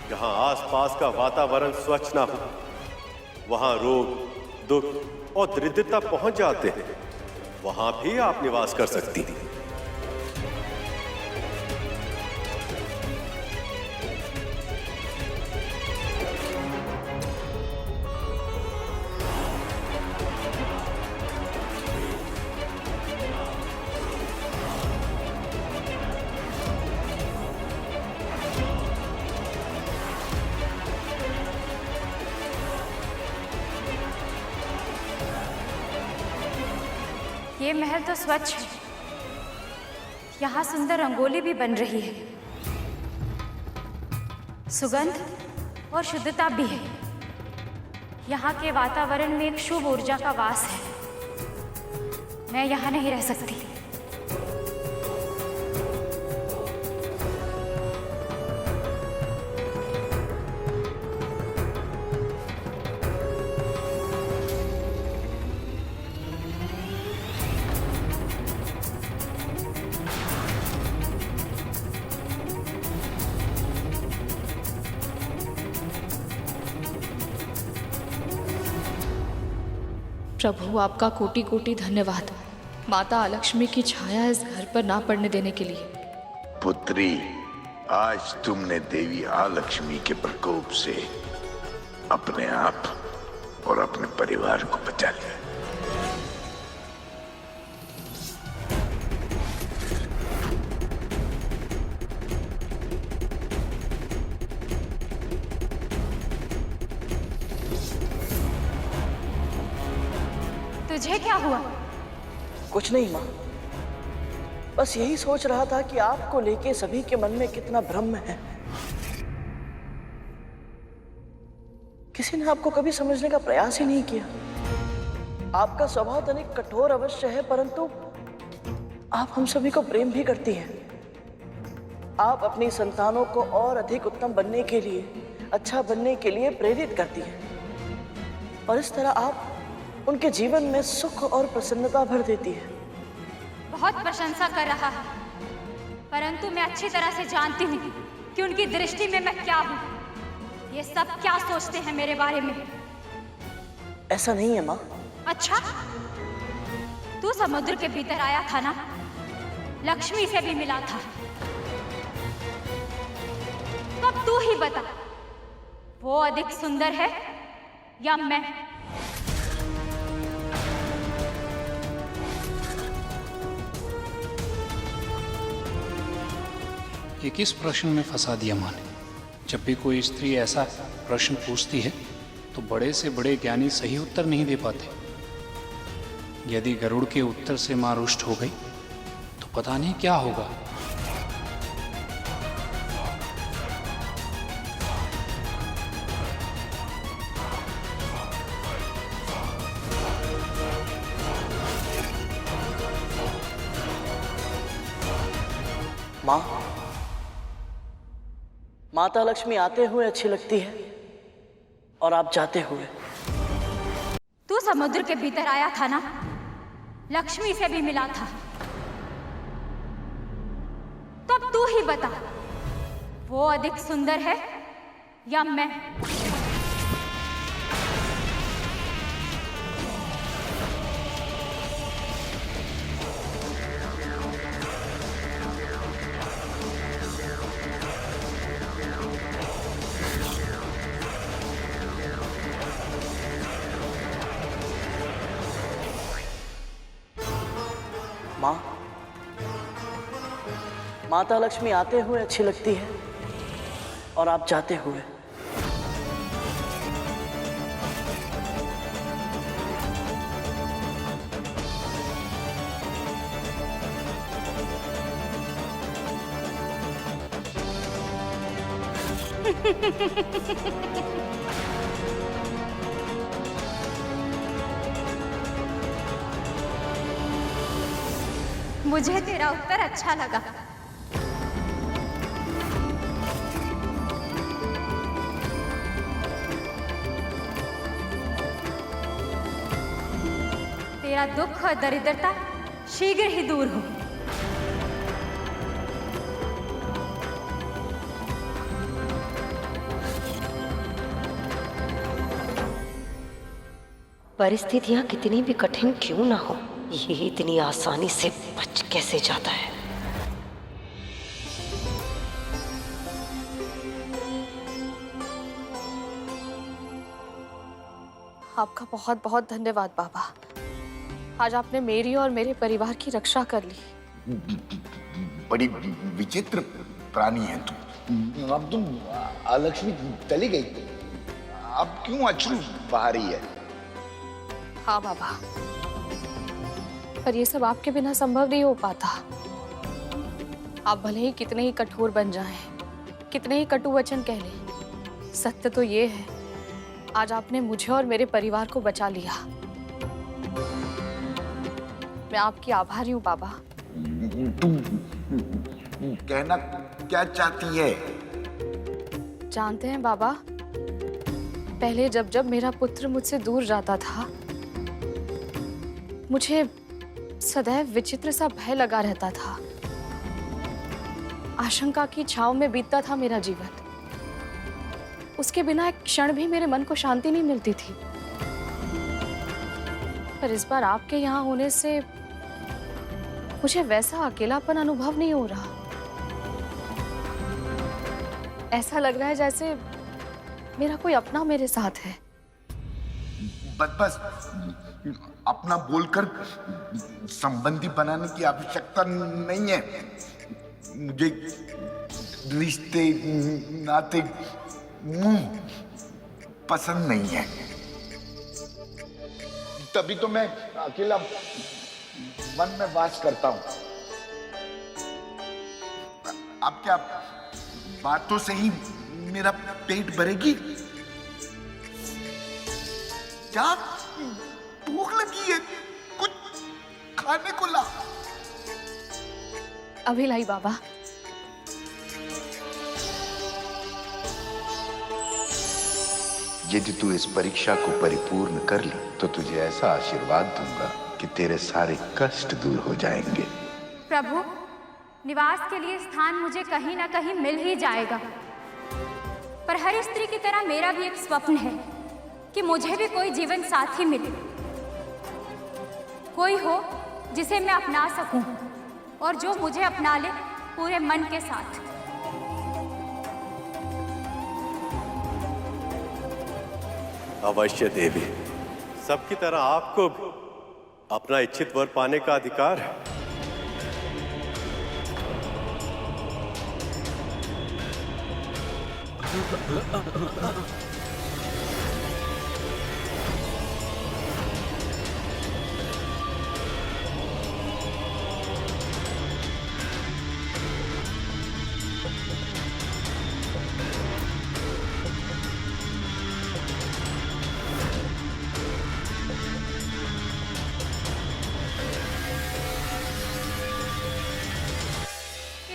जहां आसपास का वातावरण स्वच्छ ना हो, वहां रोग, दुख और दरिद्रता पहुंच जाते हैं। वहां भी आप निवास कर सकती हैं। ये महल तो स्वच्छ है, यहाँ सुंदर रंगोली भी बन रही है, सुगंध और शुद्धता भी है। यहाँ के वातावरण में एक शुभ ऊर्जा का वास है। मैं यहाँ नहीं रह सकती। प्रभु, आपका कोटि कोटि धन्यवाद माता अलक्ष्मी की छाया इस घर पर ना पड़ने देने के लिए। पुत्री, आज तुमने देवी आलक्ष्मी के प्रकोप से अपने आप और अपने परिवार को बचा लिया। तुझे क्या हुआ? कुछ नहीं माँ, बस यही सोच रहा था कि आपको लेके सभी के मन में कितना भ्रम है। किसी ने आपको कभी समझने का प्रयास ही नहीं किया। आपका स्वभाव तनिक कठोर अवश्य है, परंतु आप हम सभी को प्रेम भी करती हैं। आप अपनी संतानों को और अधिक उत्तम बनने के लिए, अच्छा बनने के लिए प्रेरित करती हैं, और इस तरह आप उनके जीवन में सुख और प्रसन्नता भर देती है। बहुत प्रशंसा कर रहा है, परंतु मैं अच्छी तरह से जानती हूँ कि उनकी दृष्टि में मैं क्या हूँ। ये सब क्या सोचते हैं मेरे बारे में? ऐसा नहीं है माँ। अच्छा, तू समुद्र के भीतर आया था ना, लक्ष्मी से भी मिला था, तो अब तू ही बता, वो अधिक सुंदर है या मैं? ये किस प्रश्न में फंसा दिया माँ ने? जब भी कोई स्त्री ऐसा प्रश्न पूछती है तो बड़े से बड़े ज्ञानी सही उत्तर नहीं दे पाते। यदि गरुड़ के उत्तर से माँ रुष्ट हो गई तो पता नहीं क्या होगा। माँ, माता लक्ष्मी आते हुए अच्छी लगती है और आप जाते हुए। तू समुद्र के भीतर आया था ना, लक्ष्मी से भी मिला था, तो अब तू ही बता, वो अधिक सुंदर है या मैं? माँ, माता लक्ष्मी आते हुए अच्छी लगती है और आप जाते हुए। मुझे तेरा उत्तर अच्छा लगा। तेरा दुख और दरिद्रता शीघ्र ही दूर हो। परिस्थितियां कितनी भी कठिन क्यों ना हो, ये इतनी आसानी से बच कैसे जाता है। आपका बहुत बहुत धन्यवाद बाबा। आज आपने मेरी और मेरे परिवार की रक्षा कर ली। बड़ी विचित्र प्राणी है तू। अब तुम आलक्ष्मी चली गई, अब क्यों अश्रु बहा रही है? हाँ बाबा, पर ये सब आपके बिना संभव नहीं हो पाता। आप भले ही कितने ही कठोर बन जाएं, कितने ही कटु वचन कह लें, सत्य तो ये है आज आपने मुझे और मेरे परिवार को बचा लिया। मैं आपकी आभारी हूँ बाबा। तुम कहना क्या चाहती है? जानते हैं बाबा, पहले जब जब मेरा पुत्र मुझसे दूर जाता था, मुझे सदैव विचित्र सा भय लगा रहता था। आशंका की छांव में बीतता था मेरा जीवन। उसके बिना एक क्षण भी मेरे मन को शांति नहीं मिलती थी। पर इस बार आपके यहाँ होने से मुझे वैसा अकेलापन अनुभव नहीं हो रहा। ऐसा लग रहा है जैसे मेरा कोई अपना मेरे साथ है। बस अपना बोलकर संबंधी बनाने की आवश्यकता नहीं है। मुझे रिश्ते नाते पसंद नहीं है, तभी तो मैं अकेला वन में वास करता हूं। अब क्या बातों से ही मेरा पेट भरेगी? क्या भूख लगी है? कुछ खाने को ला। अभी लाई बाबा। यदि तू इस परीक्षा को परिपूर्ण कर ली तो तुझे ऐसा आशीर्वाद दूंगा कि तेरे सारे कष्ट दूर हो जाएंगे। प्रभु, निवास के लिए स्थान मुझे कहीं ना कहीं मिल ही जाएगा, पर हर स्त्री की तरह मेरा भी एक स्वप्न है कि मुझे भी कोई जीवन साथी मिले, कोई हो जिसे मैं अपना सकूं और जो मुझे अपना ले पूरे मन के साथ। अवश्य देवी, सबकी तरह आपको भी अपना इच्छित वर पाने का अधिकार है।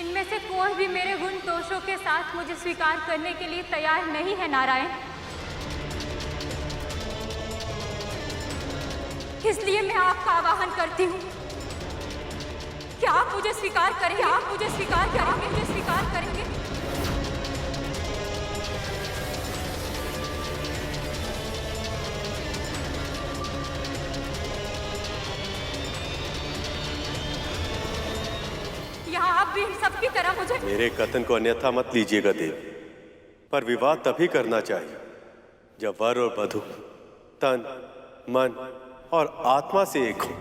इनमें से कोई भी मेरे गुण दोषों के साथ मुझे स्वीकार करने के लिए तैयार नहीं है नारायण। इसलिए मैं आपका आवाहन करती हूँ कि आप मुझे स्वीकार करेंगे, आप मुझे स्वीकार करेंगे, मुझे स्वीकार करेंगे। यहाँ आप भी सबकी तरह मुझे। मेरे कथन को अन्यथा मत लीजिएगा देवी, पर विवाह तभी करना चाहिए जब वर और वधू तन, मन और आत्मा से एक हो।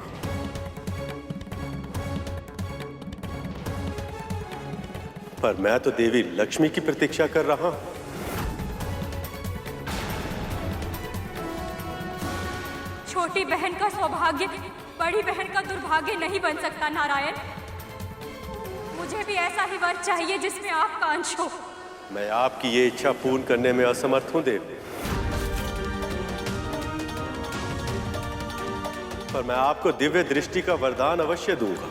पर मैं तो देवी लक्ष्मी की प्रतीक्षा कर रहा हूं। छोटी बहन का सौभाग्य बड़ी बहन का दुर्भाग्य नहीं बन सकता नारायण। मुझे भी ऐसा ही वर चाहिए जिसमें आपका अंश हो, मैं आपकी ये इच्छा पूर्ण करने में असमर्थ हूं देव, पर मैं आपको दिव्य दृष्टि का वरदान अवश्य दूंगा,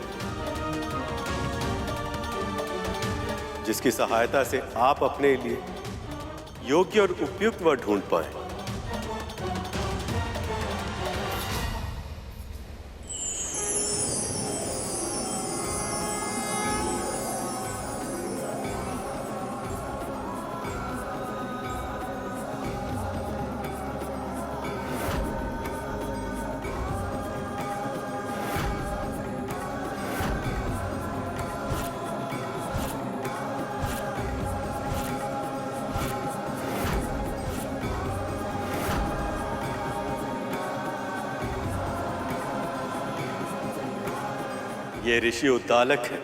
जिसकी सहायता से आप अपने लिए योग्य और उपयुक्त वर ढूंढ पाए। ये ऋषि उद्दालक है,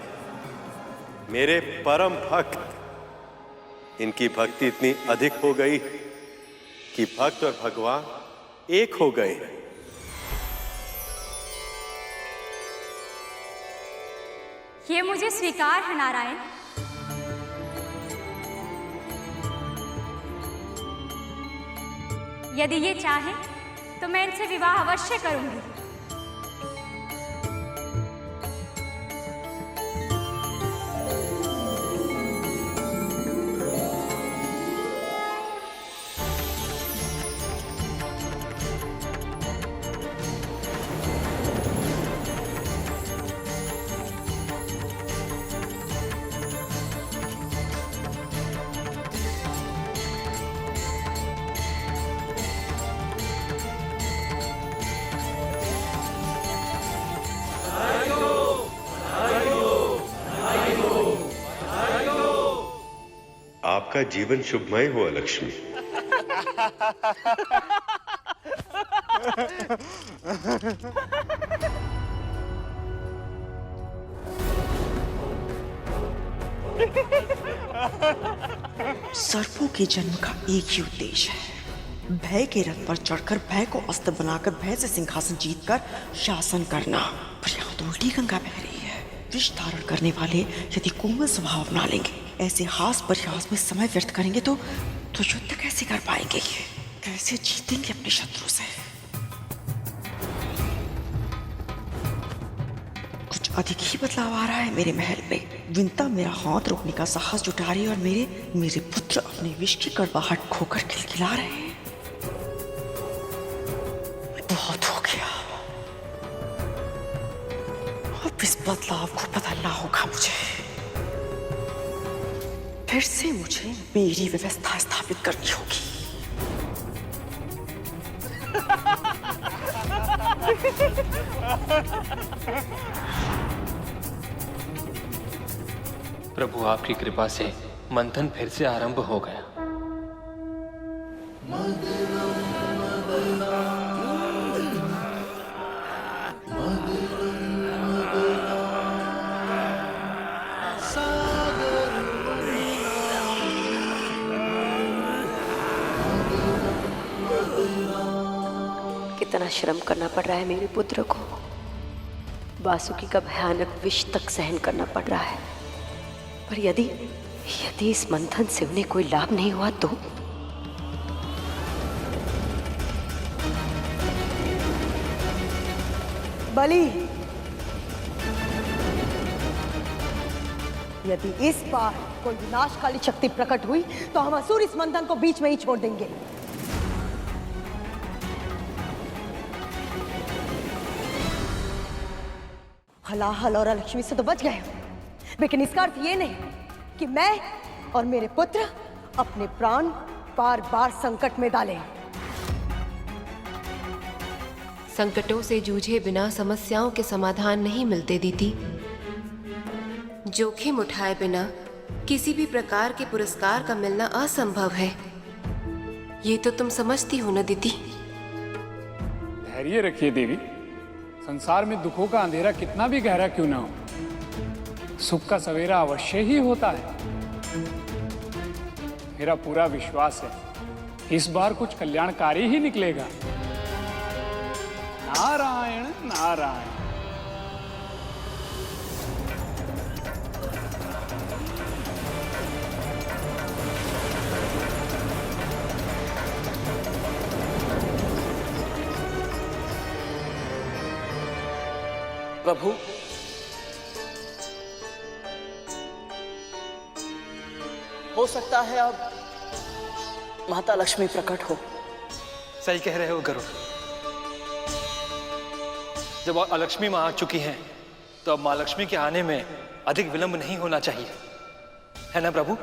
मेरे परम भक्त। इनकी भक्ति इतनी अधिक हो गई कि भक्त और भगवान एक हो गए। ये मुझे स्वीकार है नारायण। यदि ये चाहे तो मैं इनसे विवाह अवश्य करूंगी। आपका जीवन शुभमय हो लक्ष्मी। सर्पों के जन्म का एक ही उद्देश्य है, भय के रथ पर चढ़कर भय को अस्त्र बनाकर भय से सिंहासन जीतकर शासन करना। पर यहाँ तो उल्टी गंगा बह रही है। विष धारण करने वाले यदि कोमल स्वभाव अपना लेंगे, ऐसे हास परिहास में समय व्यर्थ करेंगे तो युद्ध कैसे कर पाएंगे? कैसे जीतेंगे अपने शत्रु से? कुछ अधिक ही बदलाव आ रहा है मेरे महल में। विंता मेरा हाथ रोकने का साहस जुटा रही है और मेरे पुत्र अपने विष की कड़वाहट खोकर खिलखिला रहे हैं। बहुत हो गया, अब इस बदलाव को बदलना होगा मुझे। फिर से मुझे मेरी व्यवस्था स्थापित करनी होगी। प्रभु आपकी कृपा से मंथन फिर से आरंभ हो गया। कितना श्रम करना पड़ रहा है मेरे पुत्र को। वासुकी का भयानक विष तक सहन करना पड़ रहा है। पर यदि इस मंथन से उन्हें कोई लाभ नहीं हुआ तो? बलि, यदि इस बार कोई विनाशकाली शक्ति प्रकट हुई तो हम असुर इस मंथन को बीच में ही छोड़ देंगे। हलाहल और लक्ष्मी से तो बच गए, लेकिन इसका अर्थ ये नहीं कि मैं और मेरे पुत्र अपने प्राण बार बार संकट में डालें। संकटों से जूझे बिना समस्याओं के समाधान नहीं मिलते दीदी। जोखिम उठाए बिना किसी भी प्रकार के पुरस्कार का मिलना असंभव है। ये तो तुम समझती हो ना दीदी। धैर्य रखिए देवी। संसार में दुखों का अंधेरा कितना भी गहरा क्यों ना हो, सुख का सवेरा अवश्य ही होता है। मेरा पूरा विश्वास है इस बार कुछ कल्याणकारी ही निकलेगा। नारायण नारायण। प्रभु, हो सकता है अब माता लक्ष्मी प्रकट हो। सही कह रहे हो गरुड़। जब अलक्ष्मी मां आ चुकी हैं, तो अब मां लक्ष्मी के आने में अधिक विलंब नहीं होना चाहिए, है ना प्रभु?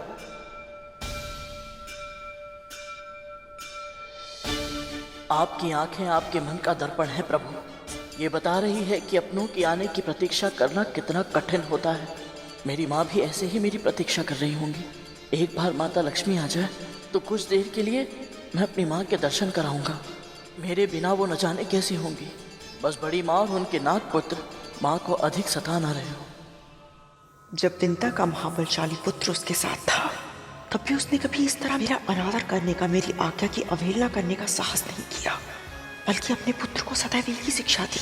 आपकी आंखें आपके मन का दर्पण है प्रभु। ये बता रही है कि अपनों के आने की प्रतीक्षा करना कितना कठिन होता है। मेरी माँ भी ऐसे ही मेरी प्रतीक्षा कर रही होंगी। एक बार माता लक्ष्मी आ जाए तो कुछ देर के लिए मैं अपनी माँ के दर्शन कराऊंगा। मेरे बिना वो न जाने कैसी होंगी। बस बड़ी माँ और उनके नाग पुत्र माँ को अधिक सता ना रहे हो। जब विंता का महाबलशाली पुत्र उसके साथ था, तब भी उसने कभी इस तरह मेरा अनादर करने का, मेरी आज्ञा की अवहेलना करने का साहस नहीं किया, बल्कि अपने पुत्र को सदैव एक ही शिक्षा दी,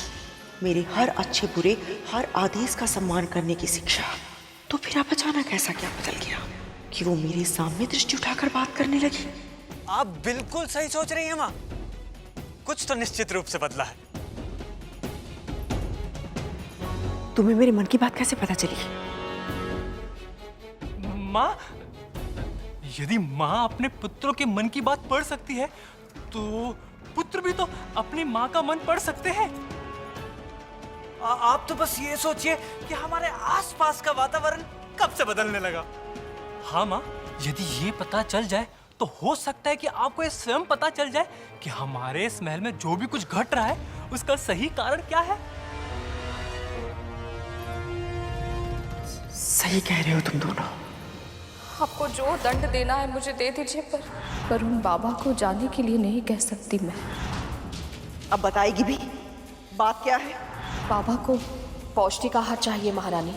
मेरे हर अच्छे बुरे, हर आदेश का सम्मान करने की शिक्षा। तो फिर अब अचानक ऐसा क्या बदल गया कि वो मेरे सामने दृष्टि उठाकर बात करने लगी? आप बिल्कुल सही सोच रही हैं माँ। कुछ तो निश्चित रूप से बदला है। तुम्हें मेरे मन की बात कैसे पता चली? माँ, यदि माँ अपने पुत्रों के मन की बात पढ़ सकती है, तो पुत्र भी तो अपनी माँ का मन पढ़ सकते हैं। आप तो बस ये सोचिए कि हमारे आसपास का वातावरण कब से बदलने लगा। हाँ माँ, यदि ये पता चल जाए तो हो सकता है कि आपको ये स्वयं पता चल जाए कि हमारे इस महल में जो भी कुछ घट रहा है उसका सही कारण क्या है। सही कह रहे हो तुम दोनों। आपको जो दंड देना है मुझे दे दीजिए, पर उन बाबा को जाने के लिए नहीं कह सकती मैं। अब बताएगी भी? बात क्या है? बाबा को पौष्टिक आहार चाहिए महारानी।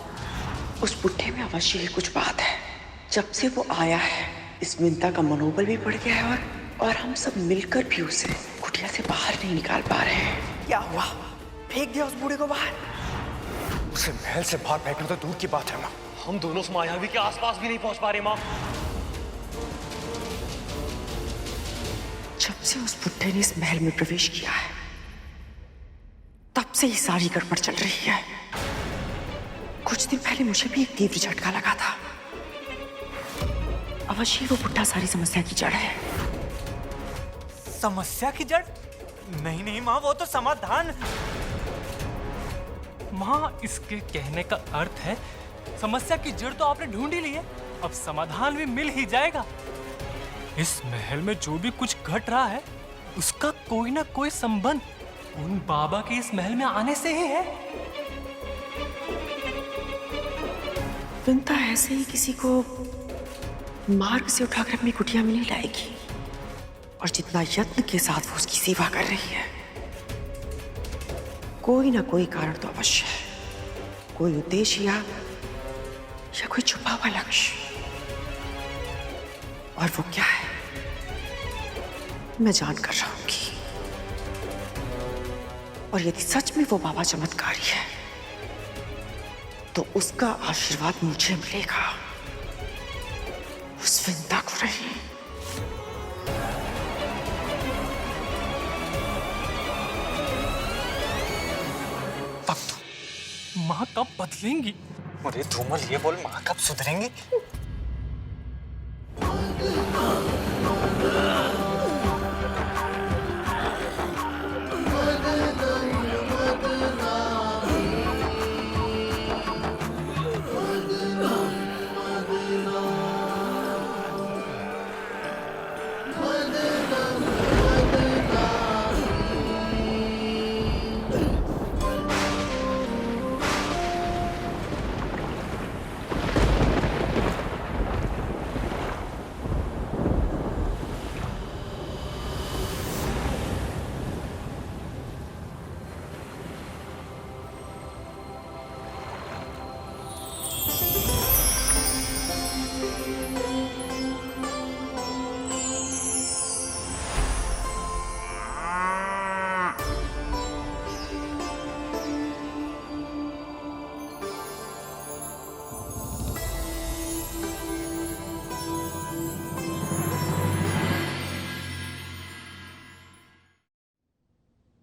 उस बुढ़े में अवश्य ही कुछ बात है। जब से वो आया है, इस विंता का मनोबल भी बढ़ गया है और हम सब मिलकर भी उसे कुटिया से बाहर नहीं निकाल पा रहे हैं। क्या हुआ? फेंक दिया उस बूढ़े को बाहर? उसे महल से बाहर फेंकना तो दूर की बात है माँ। हम दोनों उस मायावी के आसपास भी नहीं पहुंच पा रहे माँ। जब से उस बुढ़े ने इस महल में प्रवेश किया है, तब से ही सारी गड़बड़ चल रही है। कुछ दिन पहले मुझे भी एक तीव्र झटका लगा था। अवश्य वो बुढ़ा सारी समस्या की जड़ है। समस्या की जड़? नहीं नहीं माँ, वो तो समाधान। माँ, इसके कहने का अर्थ है समस्या की जड़ तो आपने ढूंढ ही ली है, अब समाधान भी मिल ही जाएगा। इस महल में जो भी कुछ घट रहा है उसका कोई ना कोई संबंध उन बाबा के इस महल में आने से ही है। विंता ऐसे ही किसी को मार्ग से उठाकर अपनी कुटिया में नहीं लाएगी, और जितना यत्न के साथ वो उसकी सेवा कर रही है, कोई ना कोई कारण तो अवश्य है, कोई उद्देश्य या कोई छुपा हुआ लक्ष्य। और वो क्या है मैं जान कर रहूंगी। और यदि सच में वो बाबा चमत्कारी है तो उसका आशीर्वाद मुझे मिलेगा, उस विंता को नहीं। तब तो माँ कब बदलेंगी? अरे धूमल, ये बोल माँ कब सुधरेंगी?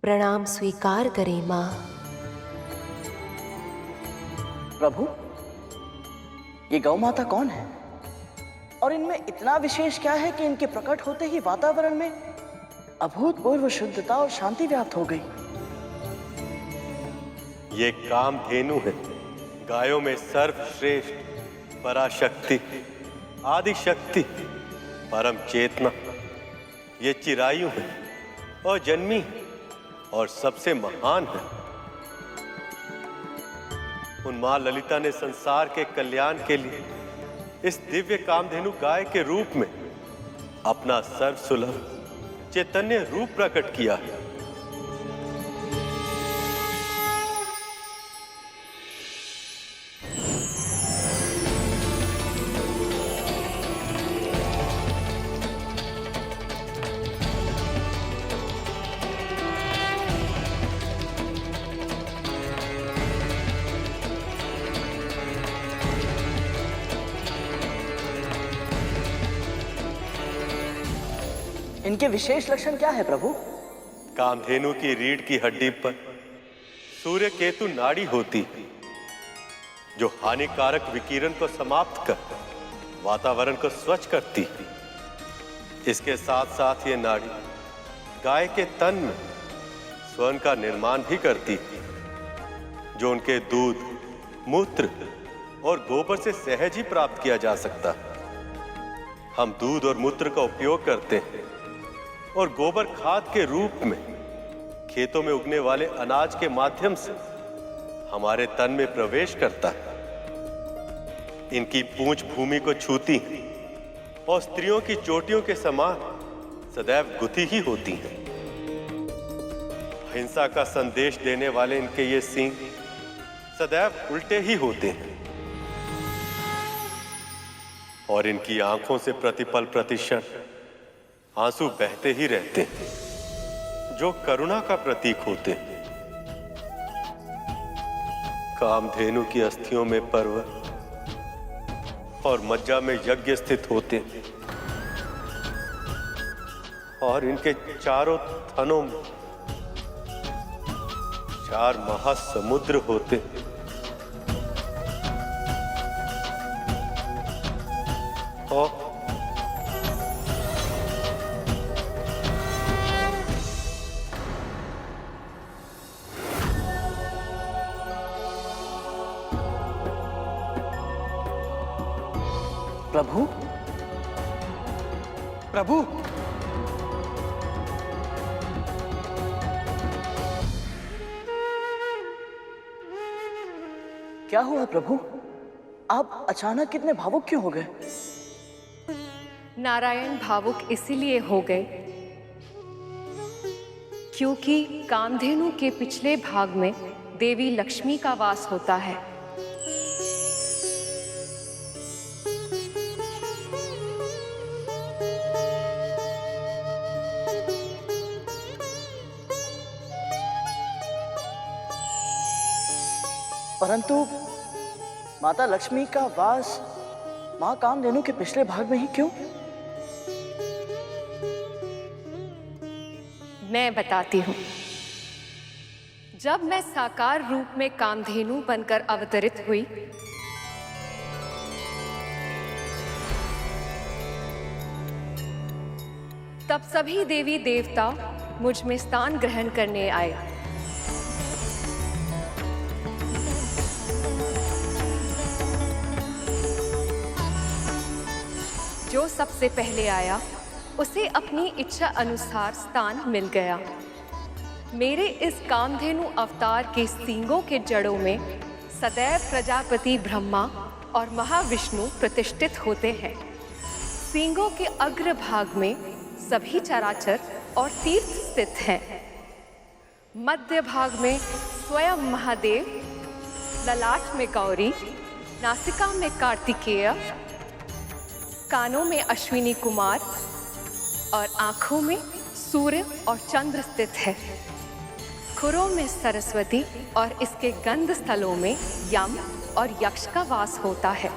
प्रणाम स्वीकार करें माँ। प्रभु, ये गौ माता कौन है और इनमें इतना विशेष क्या है कि इनके प्रकट होते ही वातावरण में अभूतपूर्व शुद्धता और शांति व्याप्त हो गई? ये कामधेनु है, गायों में सर्वश्रेष्ठ, पराशक्ति, आदि शक्ति, परम चेतना। ये चिरायु है और जन्मी और सबसे महान है। उन मां ललिता ने संसार के कल्याण के लिए इस दिव्य कामधेनु गाय के रूप में अपना सर्वसुलभ चैतन्य रूप प्रकट किया है। इनके विशेष लक्षण क्या है प्रभु? कामधेनु की रीढ़ की हड्डी पर सूर्य केतु नाड़ी होती है, जो हानिकारक विकिरण को समाप्त कर वातावरण को स्वच्छ करती है। इसके साथ साथ ये नाड़ी गाय के तन में स्वर्ण का निर्माण भी करती है, जो उनके दूध, मूत्र और गोबर से सहज ही प्राप्त किया जा सकता है। हम दूध और मूत्र का उपयोग करते हैं और गोबर खाद के रूप में खेतों में उगने वाले अनाज के माध्यम से हमारे तन में प्रवेश करता है। इनकी पूंछ भूमि को छूती है और स्त्रियों की चोटियों के समान सदैव गुथी ही होती हैं। हिंसा का संदेश देने वाले इनके ये सींग सदैव उल्टे ही होते हैं और इनकी आंखों से प्रतिपल प्रतिक्षण आंसू बहते ही रहते हैं, जो करुणा का प्रतीक होते हैं। कामधेनु की अस्थियों में पर्वत और मज्जा में यज्ञ स्थित होते हैं और इनके चारों थनों में 4 महासमुद्र होते हैं। और प्रभु, प्रभु, क्या हुआ प्रभु? आप अचानक कितने भावुक क्यों हो गए? नारायण भावुक इसीलिए हो गए क्योंकि कामधेनु के पिछले भाग में देवी लक्ष्मी का वास होता है। परंतु माता लक्ष्मी का वास मां कामधेनु के पिछले भाग में ही क्यों? मैं बताती हूँ। जब मैं साकार रूप में कामधेनु बनकर अवतरित हुई, तब सभी देवी देवता मुझ में स्थान ग्रहण करने आए। जो सबसे पहले आया उसे अपनी इच्छा अनुसार स्थान मिल गया। मेरे इस कामधेनु अवतार के सींगों के जड़ों में सदैव प्रजापति ब्रह्मा और महाविष्णु प्रतिष्ठित होते हैं। सींगों के अग्र भाग में सभी चराचर और तीर्थ स्थित हैं। मध्य भाग में स्वयं महादेव, ललाट में गौरी, नासिका में कार्तिकेय, कानों में अश्विनी कुमार और आंखों में सूर्य और चंद्र स्थित है। खुरों में सरस्वती और इसके गंध स्थलों में यम और यक्ष का वास होता है।